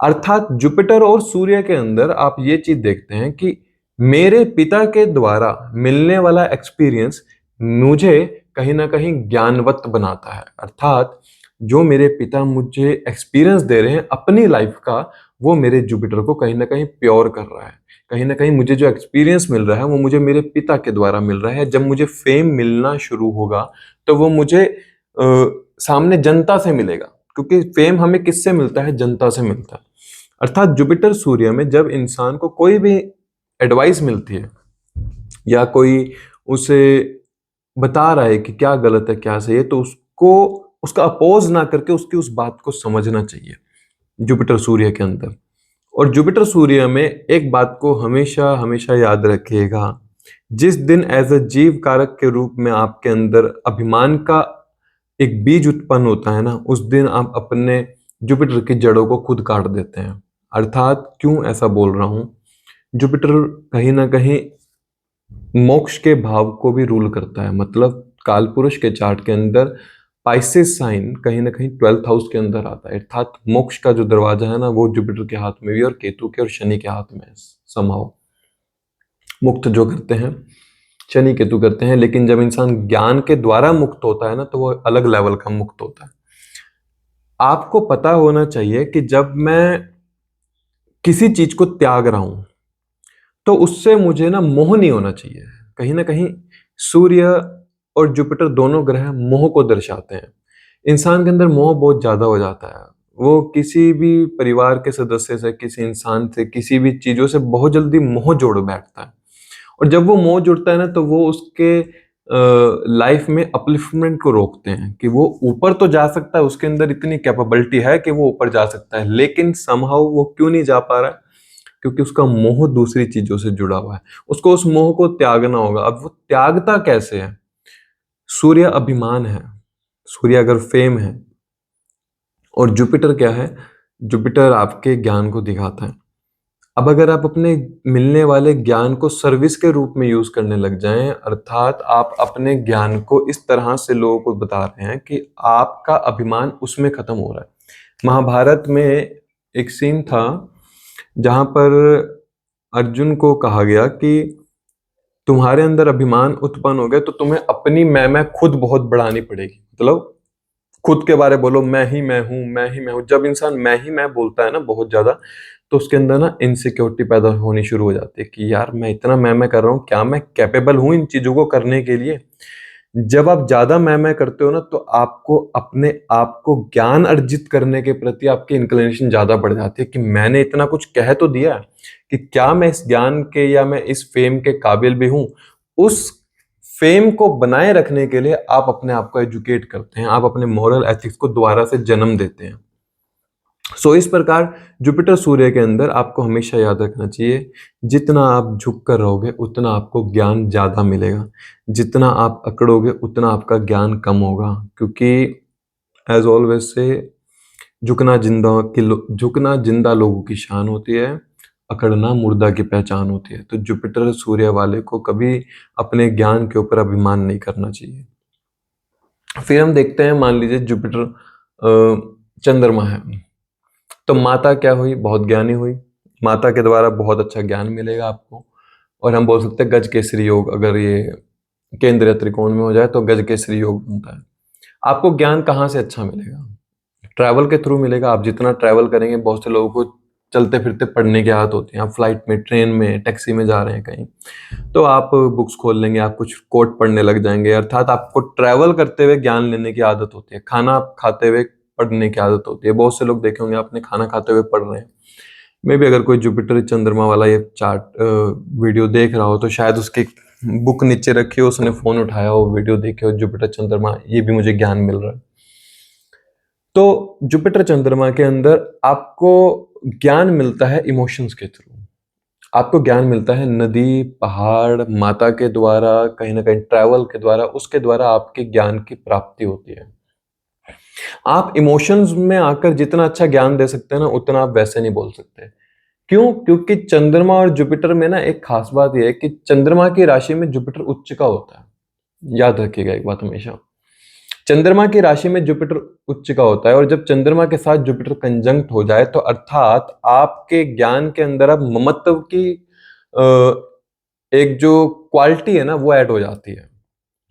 अर्थात जुपिटर और सूर्य के अंदर आप ये चीज देखते हैं कि मेरे पिता के द्वारा मिलने वाला एक्सपीरियंस मुझे कहीं ना कहीं ज्ञानवत बनाता है। अर्थात जो मेरे पिता मुझे एक्सपीरियंस दे रहे हैं अपनी लाइफ का, वो मेरे जुपिटर को कहीं न कहीं प्योर कर रहा है। कहीं न कहीं मुझे जो एक्सपीरियंस मिल रहा है, वो मुझे मेरे पिता के द्वारा मिल रहा है। जब मुझे फेम मिलना शुरू होगा, तो वो मुझे सामने जनता से मिलेगा, क्योंकि फेम हमें किससे मिलता है? जनता से मिलता है। अर्थात जुपिटर सूर्य में जब इंसान को कोई भी एडवाइस मिलती है या कोई उसे बता रहा है कि क्या गलत है, क्या सही है, तो उसको उसका अपोज ना करके उसकी उस बात को समझना चाहिए जुपिटर सूर्य के अंदर। और जुपिटर सूर्य में एक बात को हमेशा हमेशा याद रखिएगा, जिस दिन एज अ जीव कारक के रूप में आपके अंदर अभिमान का एक बीज उत्पन्न होता है ना, उस दिन आप अपने जुपिटर की जड़ों को खुद काट देते हैं। अर्थात क्यों ऐसा बोल रहा हूं? जुपिटर कहीं ना कहीं मोक्ष के भाव को भी रूल करता है। मतलब कालपुरुष के चार्ट के अंदर पाइसेस साइन कहीं ना कहीं 12th हाउस के अंदर आता है। अर्थात मोक्ष का जो दरवाजा है ना, वो जुपिटर के हाथ में भी और केतु के और शनि के हाथ में संभव मुक्त जो करते हैं शनि केतु करते हैं। लेकिन जब इंसान ज्ञान के द्वारा मुक्त होता है ना, तो वो अलग लेवल का मुक्त होता है। आपको पता होना चाहिए कि जब मैं किसी चीज को त्याग रहा हूं, तो उससे मुझे ना मोह नहीं होना चाहिए। कहीं ना कहीं सूर्य और जुपिटर दोनों ग्रह मोह को दर्शाते हैं। इंसान के अंदर मोह बहुत ज्यादा हो जाता है। वो किसी भी परिवार के सदस्य से, किसी इंसान से, किसी भी चीजों से बहुत जल्दी मोह जोड़ बैठता है। और जब वो मोह जुड़ता है ना, तो वो उसके लाइफ में अपलिफ्टमेंट को रोकते हैं कि वो ऊपर तो जा सकता है, उसके अंदर इतनी कैपेबिलिटी है कि वो ऊपर जा सकता है, लेकिन समहाउ वो क्यों नहीं जा पा रहा है? क्योंकि उसका मोह दूसरी चीजों से जुड़ा हुआ है। उसको उस मोह को त्यागना होगा। अब वो त्यागता कैसे है? सूर्य अभिमान है, सूर्य अगर फेम है, और जुपिटर क्या है? जुपिटर आपके ज्ञान को दिखाता है। अब अगर आप अपने मिलने वाले ज्ञान को सर्विस के रूप में यूज करने लग जाएं, अर्थात आप अपने ज्ञान को इस तरह से लोगों को बता रहे हैं कि आपका अभिमान उसमें खत्म हो रहा है। महाभारत में एक सीन था जहां पर अर्जुन को कहा गया कि तुम्हारे अंदर अभिमान उत्पन्न हो गया, तो तुम्हें अपनी मैं खुद बहुत बढ़ानी पड़ेगी। मतलब खुद के बारे बोलो, मैं ही मैं हूं, मैं ही मैं हूं। जब इंसान मैं ही मैं बोलता है ना बहुत ज्यादा, तो उसके अंदर ना इनसिक्योरिटी पैदा होनी शुरू हो जाती है कि यार मैं इतना मैं कर रहा हूँ, क्या मैं कैपेबल हूं इन चीजों को करने के लिए? जब आप ज्यादा मैं करते हो ना, तो आपको अपने आप को ज्ञान अर्जित करने के प्रति आपकी इंक्लिनेशन ज्यादा बढ़ जाती है कि मैंने इतना कुछ कह तो दिया कि क्या मैं इस ज्ञान के या मैं इस फेम के काबिल भी हूं? उस फेम को बनाए रखने के लिए आप अपने आप को एजुकेट करते हैं, आप अपने मॉरल एथिक्स को दोबारा से जन्म देते हैं। सो इस प्रकार जुपिटर सूर्य के अंदर आपको हमेशा याद रखना चाहिए, जितना आप झुक कर रहोगे उतना आपको ज्ञान ज्यादा मिलेगा, जितना आप अकड़ोगे उतना आपका ज्ञान कम होगा। क्योंकि एज ऑलवेज से झुकना जिंदा लोगों की शान होती है, अकड़ना मुर्दा की पहचान होती है। तो जुपिटर सूर्य वाले को कभी अपने ज्ञान के ऊपर अभिमान नहीं करना चाहिए। फिर हम देखते हैं, मान लीजिए जुपिटर चंद्रमा है, तो माता क्या हुई? बहुत ज्ञानी हुई। माता के द्वारा बहुत अच्छा ज्ञान मिलेगा आपको। और हम बोल सकते हैं गज केसरी योग, अगर ये केंद्रीय त्रिकोण में हो जाए तो गज केसरी योग बनता है। आपको ज्ञान कहाँ से अच्छा मिलेगा? ट्रैवल के थ्रू मिलेगा। आप जितना ट्रैवल करेंगे, बहुत से लोगों को चलते फिरते पढ़ने की आदत होती है। आप फ्लाइट में, ट्रेन में, टैक्सी में जा रहे हैं कहीं, तो आप बुक्स खोल लेंगे, आप कुछ कोट पढ़ने लग जाएंगे। अर्थात आपको ट्रैवल करते हुए ज्ञान लेने की आदत होती है। खाना खाते हुए पढ़ने की आदत होती है। बहुत से लोग देखे होंगे आपने, खाना खाते हुए पढ़ रहे हैं। मे भी अगर कोई जुपिटर चंद्रमा वाला ये चार्ट वीडियो देख रहा हो, तो शायद उसकी बुक नीचे रखी हो, उसने फोन उठाया हो, वीडियो देखे हो, जुपिटर चंद्रमा ये भी मुझे ज्ञान मिल रहा है। तो जुपिटर चंद्रमा के अंदर आपको ज्ञान मिलता है इमोशंस के थ्रू। आपको ज्ञान मिलता है नदी, पहाड़, माता के द्वारा, कहीं ना कहीं ट्रैवल के द्वारा, उसके द्वारा आपके ज्ञान की प्राप्ति होती है। आप इमोशंस में आकर जितना अच्छा ज्ञान दे सकते हैं ना, उतना आप वैसे नहीं बोल सकते। क्यों? क्योंकि चंद्रमा और जुपिटर में ना एक खास बात यह है कि चंद्रमा की राशि में जुपिटर उच्च का होता है। याद रखिएगा एक बात हमेशा, चंद्रमा की राशि में जुपिटर उच्च का होता है। और जब चंद्रमा के साथ जुपिटर कंजंक्ट हो जाए, तो अर्थात आपके ज्ञान के अंदर अब ममत्व की एक जो क्वालिटी है ना, वो ऐड हो जाती है।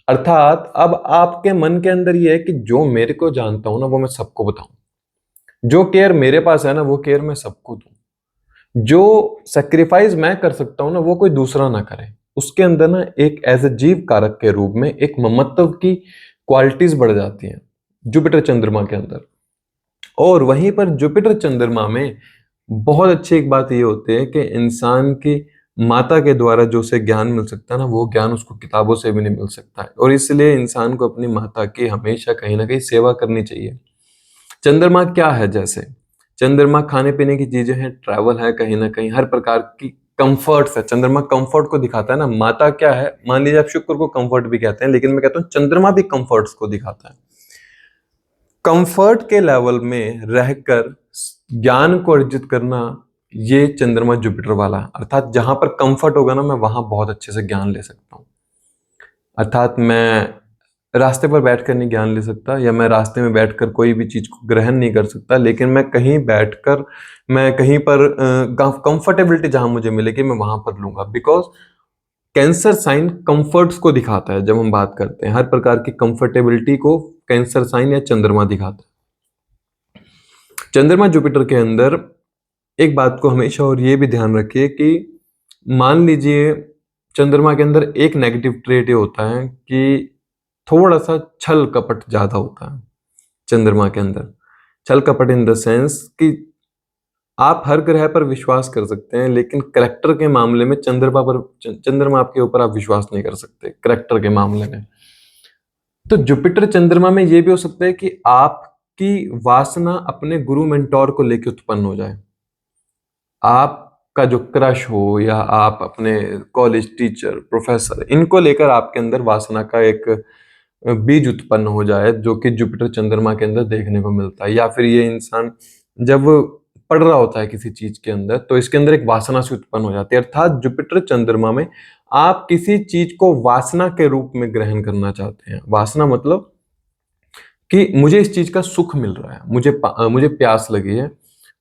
अर्थात अब आपके मन के अंदर ये है कि जो मेरे को जानता हूं ना वो मैं सबको बताऊं, जो केयर मेरे पास है ना वो केयर मैं सबको दूं, जो सेक्रीफाइस मैं कर सकता हूं ना वो कोई दूसरा ना करे। उसके अंदर ना एक एज ए जीव कारक के रूप में एक ममत्व की क्वालिटीज बढ़ जाती हैं जुपिटर चंद्रमा के अंदर। और वहीं पर जुपिटर चंद्रमा में बहुत अच्छी एक बात ये होती है कि इंसान की माता के द्वारा जो उसे ज्ञान मिल सकता है ना वो ज्ञान उसको किताबों से भी नहीं मिल सकता है, और इसलिए इंसान को अपनी माता की हमेशा कहीं ना कहीं सेवा करनी चाहिए। चंद्रमा क्या है, जैसे चंद्रमा खाने पीने की चीजें हैं, ट्रैवल है, कहीं ना कहीं हर प्रकार की कंफर्ट्स है। चंद्रमा कंफर्ट को दिखाता है ना। माता क्या है, मान लीजिए आप शुक्र को कंफर्ट भी कहते हैं, लेकिन मैं कहता हूँ चंद्रमा भी कंफर्ट्स को दिखाता है। कंफर्ट के लेवल में रहकर ज्ञान को अर्जित करना, ये चंद्रमा जुपिटर वाला है। अर्थात जहां पर कंफर्ट होगा ना मैं वहां बहुत अच्छे से ज्ञान ले सकता हूँ। अर्थात मैं रास्ते पर बैठकर नहीं ज्ञान ले सकता, या मैं रास्ते में बैठकर कोई भी चीज को ग्रहण नहीं कर सकता, लेकिन मैं कहीं बैठकर, मैं कहीं पर कंफर्टेबिलिटी जहां मुझे मिलेगी मैं वहां पर लूंगा। बिकॉज कैंसर साइन कंफर्ट्स को दिखाता है। जब हम बात करते हैं हर प्रकार की कंफर्टेबिलिटी को कैंसर साइन या चंद्रमा दिखाता है। चंद्रमा जुपिटर के अंदर एक बात को हमेशा और ये भी ध्यान रखिए कि मान लीजिए चंद्रमा के अंदर एक नेगेटिव ट्रेट ये होता है कि थोड़ा सा छल कपट ज्यादा होता है चंद्रमा के अंदर। छल कपट इन द सेंस कि आप हर ग्रह पर विश्वास कर सकते हैं, लेकिन करेक्टर के मामले में चंद्रमा आपके ऊपर आप विश्वास नहीं कर सकते करेक्टर के मामले में। तो जुपिटर चंद्रमा में ये भी हो सकता है कि आपकी वासना अपने गुरु मेंटोर को लेकर उत्पन्न हो जाए। आपका जो क्रश हो, या आप अपने कॉलेज टीचर, प्रोफेसर, इनको लेकर आपके अंदर वासना का एक बीज उत्पन्न हो जाए, जो कि जुपिटर चंद्रमा के अंदर देखने को मिलता है। या फिर ये इंसान जब पढ़ रहा होता है किसी चीज के अंदर तो इसके अंदर एक वासना से उत्पन्न हो जाती है। अर्थात जुपिटर चंद्रमा में आप किसी चीज को वासना के रूप में ग्रहण करना चाहते हैं। वासना मतलब कि मुझे इस चीज का सुख मिल रहा है, मुझे प्यास लगी है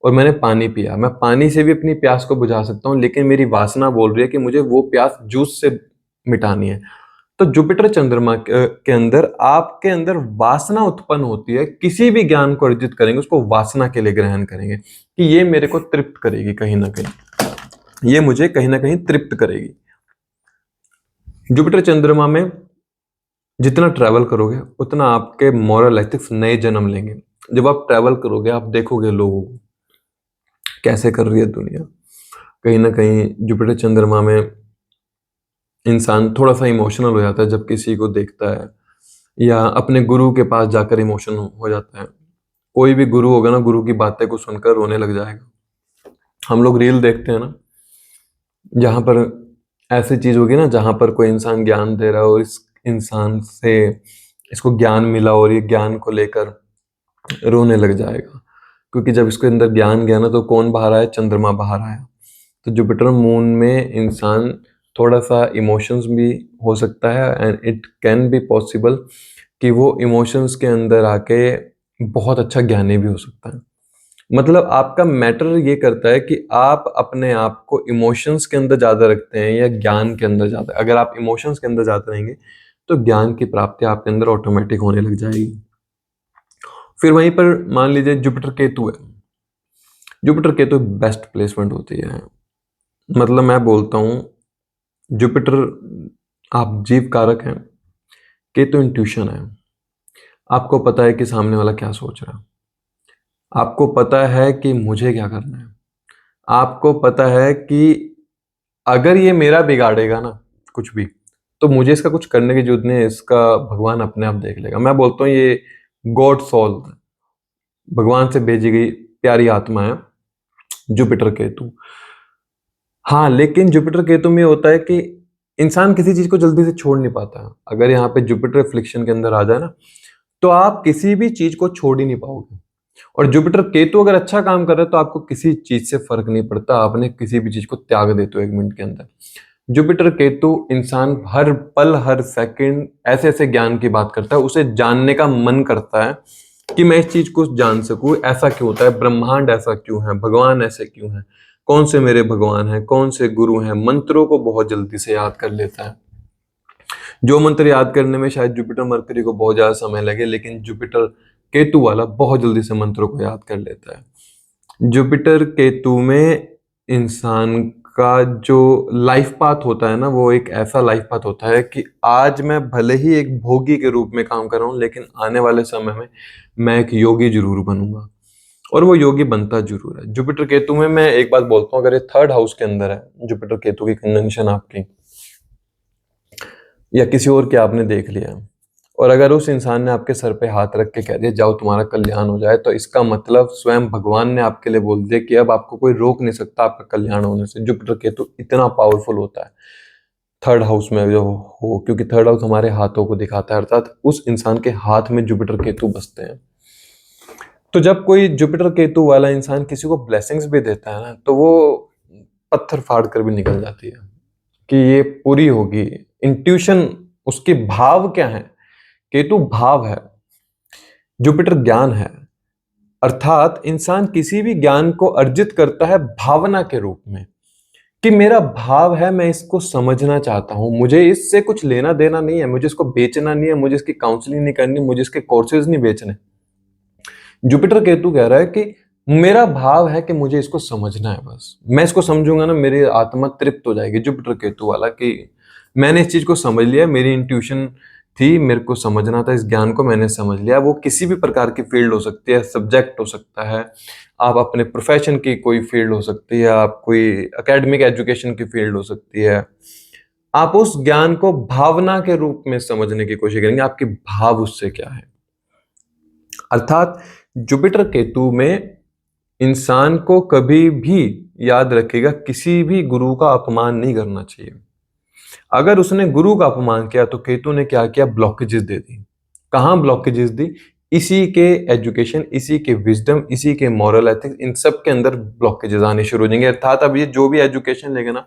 और मैंने पानी पिया, मैं पानी से भी अपनी प्यास को बुझा सकता हूँ, लेकिन मेरी वासना बोल रही है कि मुझे वो प्यास जूस से मिटानी है। तो जुपिटर चंद्रमा के अंदर आपके अंदर वासना उत्पन्न होती है। किसी भी ज्ञान को अर्जित करेंगे उसको वासना के लिए ग्रहण करेंगे कि ये मेरे को तृप्त करेगी, कहीं ना कहीं ये मुझे कहीं ना कहीं तृप्त करेगी। जुपिटर चंद्रमा में जितना ट्रैवल करोगे उतना आपके मॉरल एथिक्स नए जन्म लेंगे। जब आप ट्रैवल करोगे आप देखोगे लोगों को कैसे कर रही है दुनिया। कहीं ना कहीं जुपिटर चंद्रमा में इंसान थोड़ा सा इमोशनल हो जाता है जब किसी को देखता है, या अपने गुरु के पास जाकर इमोशन हो जाता है। कोई भी गुरु होगा ना, गुरु की बातें को सुनकर रोने लग जाएगा। हम लोग रील देखते हैं ना, जहां पर ऐसी चीज होगी ना जहां पर कोई इंसान ज्ञान दे रहा है और इस इंसान से इसको ज्ञान मिला और ये ज्ञान को लेकर रोने लग जाएगा, क्योंकि जब इसके अंदर ज्ञान गया ना तो कौन बाहर आया, चंद्रमा बाहर आया। तो जुपिटर मून में इंसान थोड़ा सा इमोशंस भी हो सकता है, and it can be possible कि वो इमोशंस के अंदर आके बहुत अच्छा ज्ञानी भी हो सकता है। मतलब आपका मैटर ये करता है कि आप अपने आप को इमोशंस के अंदर ज्यादा रखते हैं या ज्ञान के अंदर ज्यादा। अगर आप इमोशंस के अंदर ज्यादा रहेंगे तो ज्ञान की प्राप्ति आपके अंदर ऑटोमेटिक होने लग जाएगी। फिर वहीं पर मान लीजिए जुपिटर केतु है। जुपिटर केतु बेस्ट प्लेसमेंट होती है। मतलब मैं बोलता हूँ जुपिटर आप जीव कारक हैं, केतु इंट्यूशन है। आपको पता है कि सामने वाला क्या सोच रहा है, आपको पता है कि मुझे क्या करना है, आपको पता है कि अगर ये मेरा बिगाड़ेगा ना कुछ भी तो मुझे इसका कुछ करने की जरूरत नहीं है, इसका भगवान अपने आप देख लेगा। मैं बोलता हूँ ये गॉड सोल, भगवान से भेजी गई प्यारी आत्मा है जुपिटर केतु। हाँ, लेकिन जुपिटर केतु में होता है कि इंसान किसी चीज को जल्दी से छोड़ नहीं पाता। अगर यहाँ पे जुपिटर फ्लिक्शन के अंदर आ जाए ना तो आप किसी भी चीज को छोड़ ही नहीं पाओगे। और जुपिटर केतु अगर अच्छा काम कर रहा है तो आपको किसी चीज से फर्क नहीं पड़ता, आपने किसी भी चीज को त्याग देते हो 1 मिनट के अंदर। जुपिटर केतु इंसान हर पल हर सेकंड ऐसे ऐसे ज्ञान की बात करता है, उसे जानने का मन करता है कि मैं इस चीज को जान सकूं, ऐसा क्यों होता है, ब्रह्मांड ऐसा क्यों है, भगवान ऐसे क्यों है, कौन से मेरे भगवान हैं, कौन से गुरु हैं। मंत्रों को बहुत जल्दी से याद कर लेता है। जो मंत्र याद करने में शायद जुपिटर मरकरी को बहुत ज्यादा समय लगे, लेकिन जुपिटर केतु वाला बहुत जल्दी से मंत्रों को याद कर लेता है। जुपिटर केतु में इंसान का जो लाइफ पाथ होता है ना, वो एक ऐसा लाइफ पाथ होता है कि आज मैं भले ही एक भोगी के रूप में काम कर रहा हूँ, लेकिन आने वाले समय में मैं एक योगी जरूर बनूंगा, और वो योगी बनता जरूर है। जुपिटर केतु में मैं एक बात बोलता हूँ, अगर ये थर्ड हाउस के अंदर है जुपिटर केतु की कंजंक्शन आपकी, या किसी और के आपने देख लिया, और अगर उस इंसान ने आपके सर पे हाथ रख के कह दिया जाओ तुम्हारा कल्याण हो जाए, तो इसका मतलब स्वयं भगवान ने आपके लिए बोल दिया कि अब आपको कोई रोक नहीं सकता आपका कल्याण होने से। जुपिटर केतु इतना पावरफुल होता है थर्ड हाउस में जो हो, क्योंकि थर्ड हाउस हमारे हाथों को दिखाता है, अर्थात उस इंसान के हाथ में जुपिटर केतु बसते हैं। तो जब कोई जुपिटर केतु वाला इंसान किसी को ब्लेसिंग्स भी देता है ना, तो वो पत्थर फाड़ कर भी निकल जाती है कि ये पूरी होगी। इंट्यूशन, उसके भाव क्या है? केतु भाव है, जुपिटर ज्ञान है, अर्थात इंसान किसी भी ज्ञान को अर्जित करता है भावना के रूप में, कि मेरा भाव है, मैं इसको समझना चाहता हूं, मुझे इससे कुछ लेना देना नहीं है, मुझे इसको बेचना नहीं है, मुझे इसकी काउंसलिंग नहीं करनी, मुझे इसके कोर्सेज नहीं बेचने। जुपिटर केतु कह रहा है कि मेरा भाव है कि मुझे इसको समझना है, बस मैं इसको समझूंगा ना मेरी आत्मा तृप्त हो जाएगी। जुपिटर केतु वाला कि मैंने इस चीज को समझ लिया, मेरी इंट्यूशन थी, मेरे को समझना था, इस ज्ञान को मैंने समझ लिया। वो किसी भी प्रकार की फील्ड हो सकती है, सब्जेक्ट हो सकता है, आप अपने प्रोफेशन की कोई फील्ड हो सकती है, आप कोई एकेडमिक एजुकेशन की फील्ड हो सकती है। आप उस ज्ञान को भावना के रूप में समझने की कोशिश करेंगे, आपकी भाव उससे क्या है। अर्थात जुपिटर केतु में इंसान को कभी भी याद रखेगा किसी भी गुरु का अपमान नहीं करना चाहिए। अगर उसने गुरु का अपमान किया तो केतु ने क्या किया? ब्लॉकेजेस दे दी। कहां ब्लॉकेजेस दी? इसी के एजुकेशन, इसी के विजडम, इसी के मॉरल एथिक्स, इन सब के अंदर ब्लॉकेजेस आने शुरू हो जाएंगे। अर्थात अब ये जो भी एजुकेशन लेगा ना,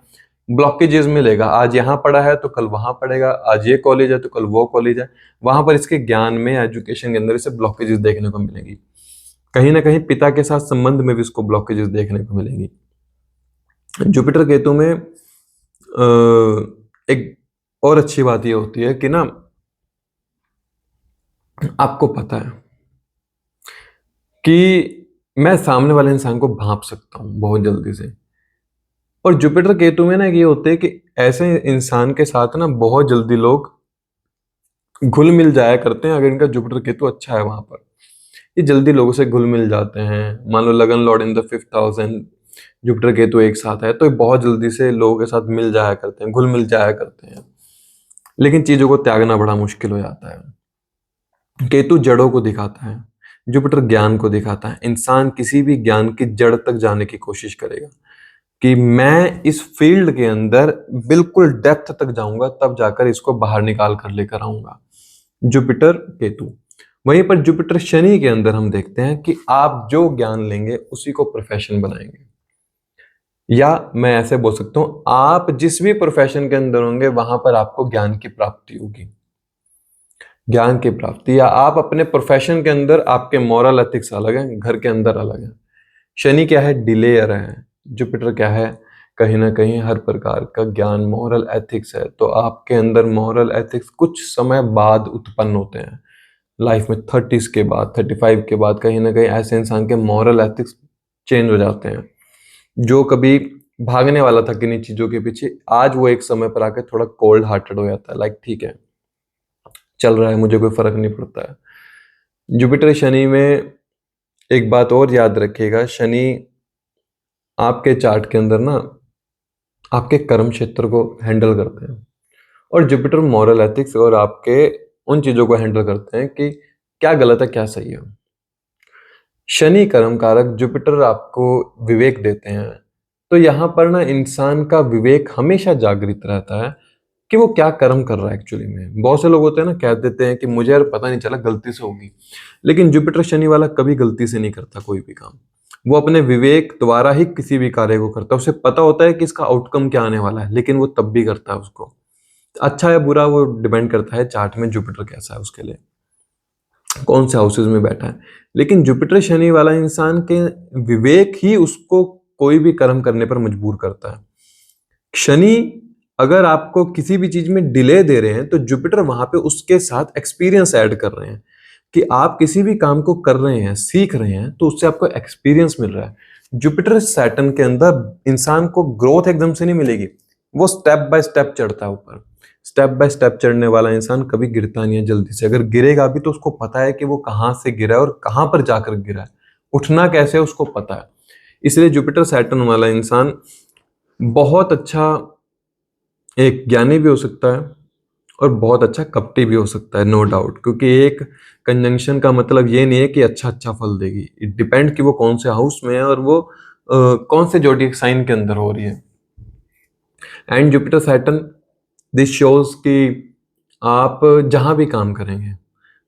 ब्लॉकेजेस में लेगा। आज यहाँ पढ़ा है तो कल वहां पढ़ेगा, आज ये कॉलेज है तो कल वो कॉलेज है, वहां पर इसके ज्ञान में, एजुकेशन के अंदर इसे ब्लॉकेजेस देखने को मिलेंगी। कहीं ना कहीं पिता के साथ संबंध में भी इसको ब्लॉकेजेस देखने को मिलेंगी। जुपिटर केतु में एक और अच्छी बात ये होती है कि ना, आपको पता है कि मैं सामने वाले इंसान को भांप सकता हूं बहुत जल्दी से। और जुपिटर केतु में ना ये होते है कि ऐसे इंसान के साथ ना बहुत जल्दी लोग घुल मिल जाया करते हैं। अगर इनका जुपिटर केतु अच्छा है वहां पर, ये जल्दी लोगों से घुल मिल जाते हैं। मान लो लगन Lord in the 5th house and Jupiter Ketu एक साथ है, तो ये बहुत जल्दी से लोगों के साथ मिल जाया करते हैं, घुल मिल जाया करते हैं। लेकिन चीजों को त्यागना बड़ा मुश्किल हो जाता है। केतु जड़ों को दिखाता है, जुपिटर ज्ञान को दिखाता है। इंसान किसी भी ज्ञान की जड़ तक जाने की कोशिश करेगा कि मैं इस फील्ड के अंदर बिल्कुल डेप्थ तक जाऊंगा, तब जाकर इसको बाहर निकाल कर लेकर आऊंगा। जुपिटर केतु। वहीं पर जुपिटर शनि के अंदर हम देखते हैं कि आप जो ज्ञान लेंगे उसी को प्रोफेशन बनाएंगे, या मैं ऐसे बोल सकता हूं, आप जिस भी प्रोफेशन के अंदर होंगे वहां पर आपको ज्ञान की प्राप्ति होगी। ज्ञान की प्राप्ति, या आप अपने प्रोफेशन के अंदर, आपके मॉरल एथिक्स अलग हैं, घर के अंदर अलग है। शनि क्या है? डिलेयर है। जुपिटर क्या है? कहीं ना कहीं हर प्रकार का ज्ञान, मॉरल एथिक्स है। तो आपके अंदर मॉरल एथिक्स कुछ समय बाद उत्पन्न होते हैं लाइफ में, 30s के बाद, 35 के बाद कहीं ना कहीं ऐसे इंसान के मॉरल एथिक्स चेंज हो जाते हैं। जो कभी भागने वाला था किन्हीं चीजों के पीछे, आज वो एक समय पर आकर थोड़ा कोल्ड हार्टेड हो जाता है, लाइक ठीक है चल रहा है, मुझे कोई फर्क नहीं पड़ता है। जुपिटर शनि में एक बात और याद रखिएगा, शनि आपके चार्ट के अंदर ना आपके कर्म क्षेत्र को हैंडल करते हैं, और जुपिटर मॉरल एथिक्स और आपके उन चीजों को हैंडल करते हैं कि क्या गलत है क्या सही है। शनि कर्म कारक, जुपिटर आपको विवेक देते हैं। तो यहां पर ना इंसान का विवेक हमेशा जागृत रहता है कि वो क्या कर्म कर रहा है एक्चुअली में। बहुत से लोग होते हैं ना, कह देते हैं कि मुझे यार पता नहीं चला, गलती से होगी। लेकिन जुपिटर शनि वाला कभी गलती से नहीं करता कोई भी काम, वो अपने विवेक द्वारा ही किसी भी कार्य को करता है। उसे पता होता है कि इसका आउटकम क्या आने वाला है, लेकिन वो तब भी करता है उसको। अच्छा या बुरा वो डिपेंड करता है चार्ट में जुपिटर कैसा है, उसके लिए कौन से हाउसेज में बैठा है। लेकिन जुपिटर शनि वाला इंसान के विवेक ही उसको कोई भी कर्म करने पर मजबूर करता है। शनि अगर आपको किसी भी चीज में डिले दे रहे हैं तो जुपिटर वहां पे उसके साथ एक्सपीरियंस ऐड कर रहे हैं कि आप किसी भी काम को कर रहे हैं, सीख रहे हैं, तो उससे आपको एक्सपीरियंस मिल रहा है। जुपिटर सैटर्न के अंदर इंसान को ग्रोथ एकदम से नहीं मिलेगी, वो स्टेप बाय स्टेप चढ़ता है ऊपर। स्टेप बाय स्टेप चढ़ने वाला इंसान कभी गिरता नहीं है जल्दी से। अगर गिरेगा भी तो उसको पता है कि वो कहाँ से गिरा है और कहाँ पर जाकर गिरा है, उठना कैसे है उसको पता है। इसलिए जुपिटर सैटर्न वाला इंसान बहुत अच्छा एक ज्ञानी भी हो सकता है और बहुत अच्छा कपटी भी हो सकता है, नो डाउट। क्योंकि एक कंजंक्शन का मतलब ये नहीं है कि अच्छा अच्छा फल देगी। इट डिपेंड कि वो कौन से हाउस में है और वो कौन से जोडिएक साइन के अंदर हो रही है। And Jupiter Saturn this shows कि आप जहां भी काम करेंगे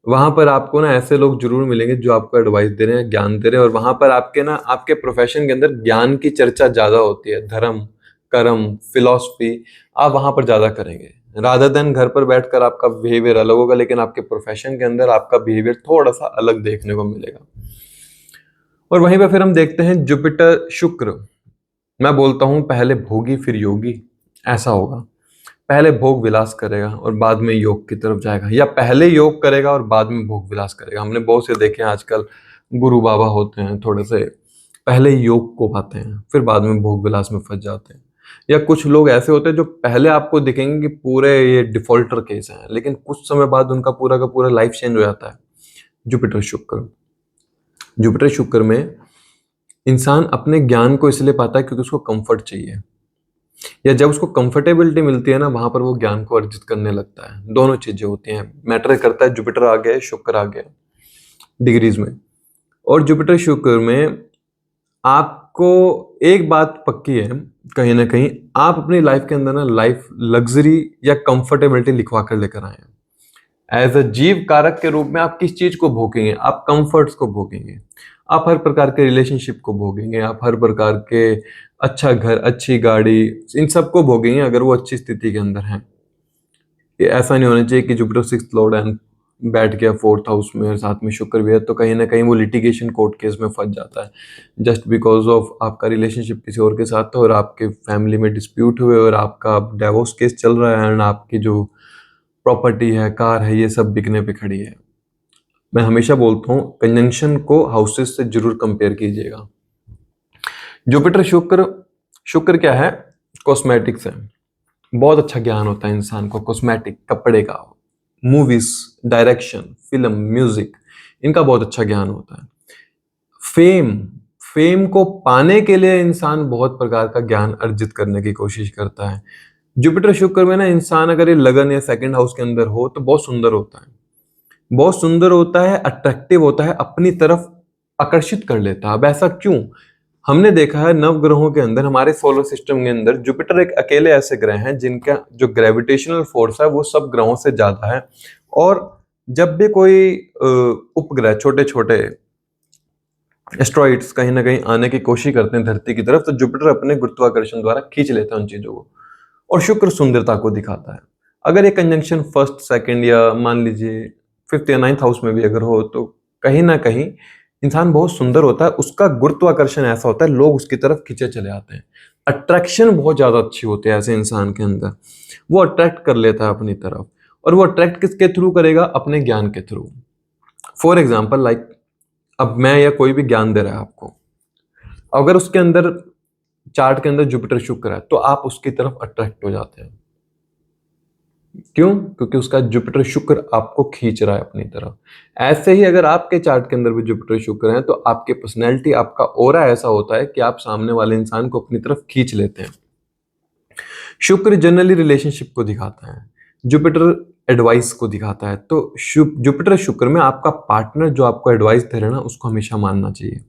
वहां पर आपको ना ऐसे लोग जरूर मिलेंगे जो आपको एडवाइस दे रहे हैं, ज्ञान दे रहे हैं, और वहां पर आपके ना आपके प्रोफेशन के अंदर ज्ञान की चर्चा ज्यादा होती है। धर्म, कर्म, फिलॉसफी आप वहां पर ज्यादा करेंगे रादर देन घर पर बैठकर आपका बिहेवियर अलग होगा, लेकिन आपके प्रोफेशन के अंदर आपका बिहेवियर थोड़ा सा अलग देखने को मिलेगा। और वहीं पर फिर हम देखते हैं जुपिटर शुक्र। मैं बोलता हूं पहले भोगी फिर योगी, ऐसा होगा। पहले भोग विलास करेगा और बाद में योग की तरफ जाएगा, या पहले योग करेगा और बाद में भोग विलास करेगा। हमने बहुत से देखे हैं आजकल, गुरु बाबा होते हैं थोड़े से, पहले योग को पाते हैं फिर बाद में भोग विलास में फंस जाते हैं। या कुछ लोग ऐसे होते हैं जो पहले आपको दिखेंगे कि पूरे ये डिफॉल्टर केस हैं, लेकिन कुछ समय बाद उनका पूरा का पूरा लाइफ चेंज हो जाता है। जुपिटर शुक्र, जुपिटर शुक्र में इंसान अपने ज्ञान को इसलिए पाता है क्योंकि उसको कंफर्ट चाहिए, या जब उसको कंफर्टेबिलिटी मिलती है ना, वहां पर वो ज्ञान को अर्जित करने लगता है। दोनों चीजें होती हैं, मैटर करता है जुपिटर आ गया शुक्र आ गया डिग्रीज में। और जुपिटर शुक्र में आपको एक बात पक्की है, कहीं ना कहीं आप अपनी लाइफ के अंदर ना लाइफ लग्जरी या कंफर्टेबिलिटी लिखवा कर लेकर आए हैं। एज अ जीव कारक के रूप में आप किस चीज को भोगेंगे? आप कंफर्ट्स को भोगेंगे, आप हर प्रकार के रिलेशनशिप को भोगेंगे, आप हर प्रकार के अच्छा घर, अच्छी गाड़ी, इन सब को भोगेंगे अगर वो अच्छी स्थिति के अंदर है। ये ऐसा नहीं होना चाहिए कि जुपिटर सिक्स्थ लॉर्ड एंड बैठ गया फोर्थ हाउस में और साथ में शुक्र भी है, तो कहीं ना कहीं वो लिटिगेशन कोर्ट केस में फंस जाता है जस्ट बिकॉज ऑफ आपका रिलेशनशिप किसी और के साथ था और आपके फैमिली में डिस्प्यूट हुए और आपका डिवोर्स केस चल रहा है एंड आपकी जो प्रॉपर्टी है, कार है, ये सब बिकने पे खड़ी है। मैं हमेशा बोलता हूँ कंजंक्शन को हाउसेस से जरूर कंपेयर कीजिएगा। जुपिटर शुक्र, शुक्र क्या है? कॉस्मेटिक्स है। बहुत अच्छा ज्ञान होता है इंसान को कॉस्मेटिक, कपड़े का, मूवीज, डायरेक्शन, फिल्म, म्यूजिक, इनका बहुत अच्छा ज्ञान होता है। फेम, फेम को पाने के लिए इंसान बहुत प्रकार का ज्ञान अर्जित करने की कोशिश करता है। जुपिटर शुक्र में ना इंसान अगर ये लगन या सेकंड हाउस के अंदर हो तो बहुत सुंदर होता है, बहुत सुंदर होता है, अट्रैक्टिव होता है, अपनी तरफ आकर्षित कर लेता है। अब ऐसा क्यों? हमने देखा है नवग्रहों के अंदर, हमारे सोलर सिस्टम के अंदर जुपिटर एक अकेले ऐसे ग्रह हैं जिनका जो ग्रेविटेशनल फोर्स है वो सब ग्रहों से ज्यादा है। और जब भी कोई उपग्रह, छोटे छोटे एस्ट्रॉइड्स कहीं ना कहीं आने की कोशिश करते हैं धरती की तरफ, तो जुपिटर अपने गुरुत्वाकर्षण द्वारा खींच लेता है उन चीजों को। और शुक्र सुंदरता को दिखाता है। अगर ये कंजंक्शन फर्स्ट, सेकंड या मान लीजिए फिफ्थ या नाइन्थ हाउस में भी अगर हो तो कहीं ना कहीं इंसान बहुत सुंदर होता है, उसका गुरुत्वाकर्षण ऐसा होता है लोग उसकी तरफ खींचे चले आते हैं। अट्रैक्शन बहुत ज्यादा अच्छी होती है ऐसे इंसान के अंदर, वो अट्रैक्ट कर लेता है अपनी तरफ। और वो अट्रैक्ट किसके थ्रू करेगा? अपने ज्ञान के थ्रू। फॉर एग्जाम्पल लाइक अब मैं या कोई भी ज्ञान दे रहा है आपको, अगर उसके अंदर चार्ट के अंदर जुपिटर शुक्र है तो आप उसकी तरफ अट्रैक्ट हो जाते हैं। क्यों? क्योंकि उसका जुपिटर शुक्र आपको खींच रहा है अपनी तरफ। ऐसे ही अगर आपके चार्ट के अंदर भी जुपिटर शुक्र है तो आपके पर्सनैलिटी, आपका ऑरा ऐसा होता है कि आप सामने वाले इंसान को अपनी तरफ खींच लेते हैं। शुक्र जनरली रिलेशनशिप को दिखाता है, जुपिटर एडवाइस को दिखाता है। तो जुपिटर शुक्र में आपका पार्टनर जो आपको एडवाइस दे रहा है ना, उसको हमेशा मानना चाहिए।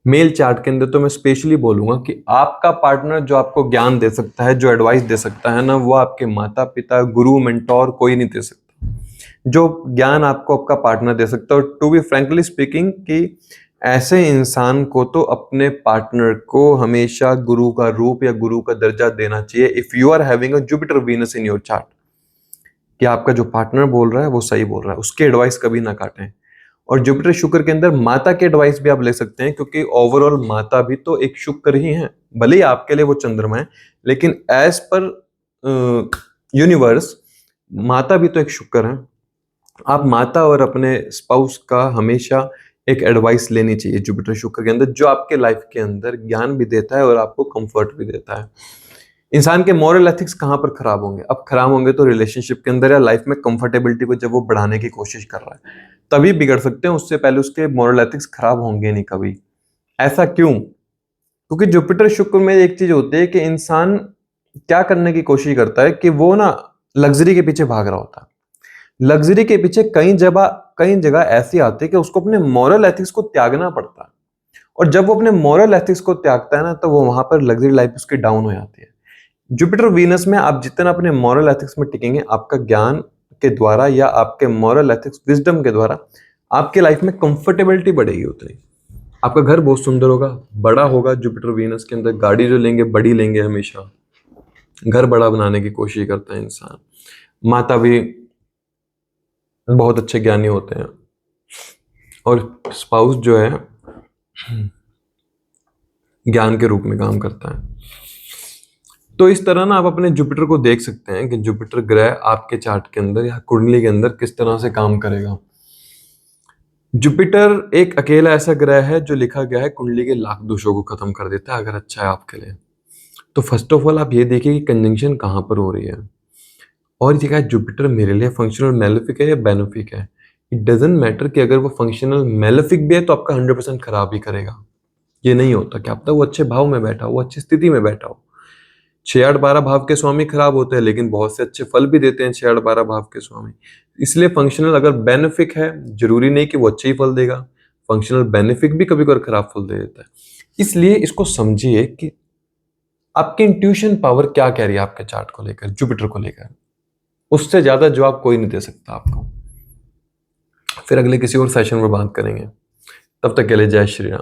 मेल चार्ट के अंदर तो मैं स्पेशली बोलूंगा कि आपका पार्टनर जो आपको ज्ञान दे सकता है, जो एडवाइस दे सकता है ना, वो आपके माता पिता, गुरु, मेंटोर कोई नहीं दे सकता। जो ज्ञान आपको आपका पार्टनर दे सकता है, और टू बी फ्रैंकली स्पीकिंग कि ऐसे इंसान को तो अपने पार्टनर को हमेशा गुरु का रूप या गुरु का दर्जा देना चाहिए if you are having a Jupiter Venus in your chart, कि आपका जो पार्टनर बोल रहा है वो सही बोल रहा है, उसकी एडवाइस कभी ना काटें। और जुपिटर शुक्र के अंदर माता की एडवाइस भी आप ले सकते हैं, क्योंकि ओवरऑल माता भी तो एक शुक्र ही है। भले ही आपके लिए वो चंद्रमा है, लेकिन एज पर यूनिवर्स, माता भी तो एक शुक्र है। आप माता और अपने स्पाउस का हमेशा एक एडवाइस लेनी चाहिए जुपिटर शुक्र के अंदर, जो आपके लाइफ के अंदर ज्ञान भी देता है और आपको कंफर्ट भी देता है। इंसान के मॉरल एथिक्स कहाँ पर खराब होंगे? अब खराब होंगे तो रिलेशनशिप के अंदर या लाइफ में कंफर्टेबिलिटी को जब वो बढ़ाने की कोशिश कर रहा है तभी बिगड़ सकते हैं, उससे पहले उसके मॉरल एथिक्स खराब होंगे नहीं कभी। ऐसा क्यों? क्योंकि जुपिटर शुक्र में एक चीज होती है कि इंसान क्या करने की कोशिश करता है कि वो ना लग्जरी के पीछे भाग रहा होता है। लग्जरी के पीछे कई जगह ऐसी आती है कि उसको अपने मॉरल एथिक्स को त्यागना पड़ता है, और जब वो अपने मॉरल एथिक्स को त्यागता है ना, तो वो वहां पर लग्जरी लाइफ उसकी डाउन हो जाती है। जुपिटर वीनस में आप जितना अपने मॉरल एथिक्स में टिकेंगे, आपका ज्ञान के द्वारा या आपके मॉरल एथिक्स विजडम के द्वारा आपके लाइफ में कंफर्टेबिलिटी बढ़ेगी उतनी। आपका घर बहुत सुंदर होगा, बड़ा होगा। जुपिटर वीनस के अंदर गाड़ी जो लेंगे बड़ी लेंगे, हमेशा घर बड़ा बनाने की कोशिश करता है इंसान। माता भी बहुत अच्छे ज्ञानी होते हैं, और स्पाउस जो है ज्ञान के रूप में काम करता है। तो इस तरह ना आप अपने जुपिटर को देख सकते हैं कि जुपिटर ग्रह आपके चार्ट के अंदर या कुंडली के अंदर किस तरह से काम करेगा। जुपिटर एक अकेला ऐसा ग्रह है जो लिखा गया है कुंडली के लाख दोषों को खत्म कर देता है अगर अच्छा है आपके लिए। तो फर्स्ट ऑफ ऑल आप ये देखिए कि कंजंक्शन कहाँ पर हो रही है, और ये क्या है, जुपिटर मेरे लिए फंक्शनल मेलेफिक है या बेनिफिक है। इट डजेंट मैटर कि अगर वो फंक्शनल मेलेफिक भी है तो आपका 100% खराब ही करेगा। ये नहीं होता कि आप तक वो अच्छे भाव में बैठा हो, वो अच्छी स्थिति में बैठा हो। 6 8 12 भाव के स्वामी खराब होते हैं, लेकिन बहुत से अच्छे फल भी देते हैं 6 8 12 भाव के स्वामी। इसलिए फंक्शनल अगर बेनिफिक है, जरूरी नहीं कि वो अच्छे ही फल देगा। फंक्शनल बेनिफिक भी कभी कभी खराब फल दे देता है। इसलिए इसको समझिए कि आपकी इंट्यूशन पावर क्या कह रही है आपके चार्ट को लेकर, जुपिटर को लेकर। उससे ज्यादा जवाब कोई नहीं दे सकता आपको। फिर अगले किसी और सेशन में बात करेंगे। तब तक के लिए जय श्री राम।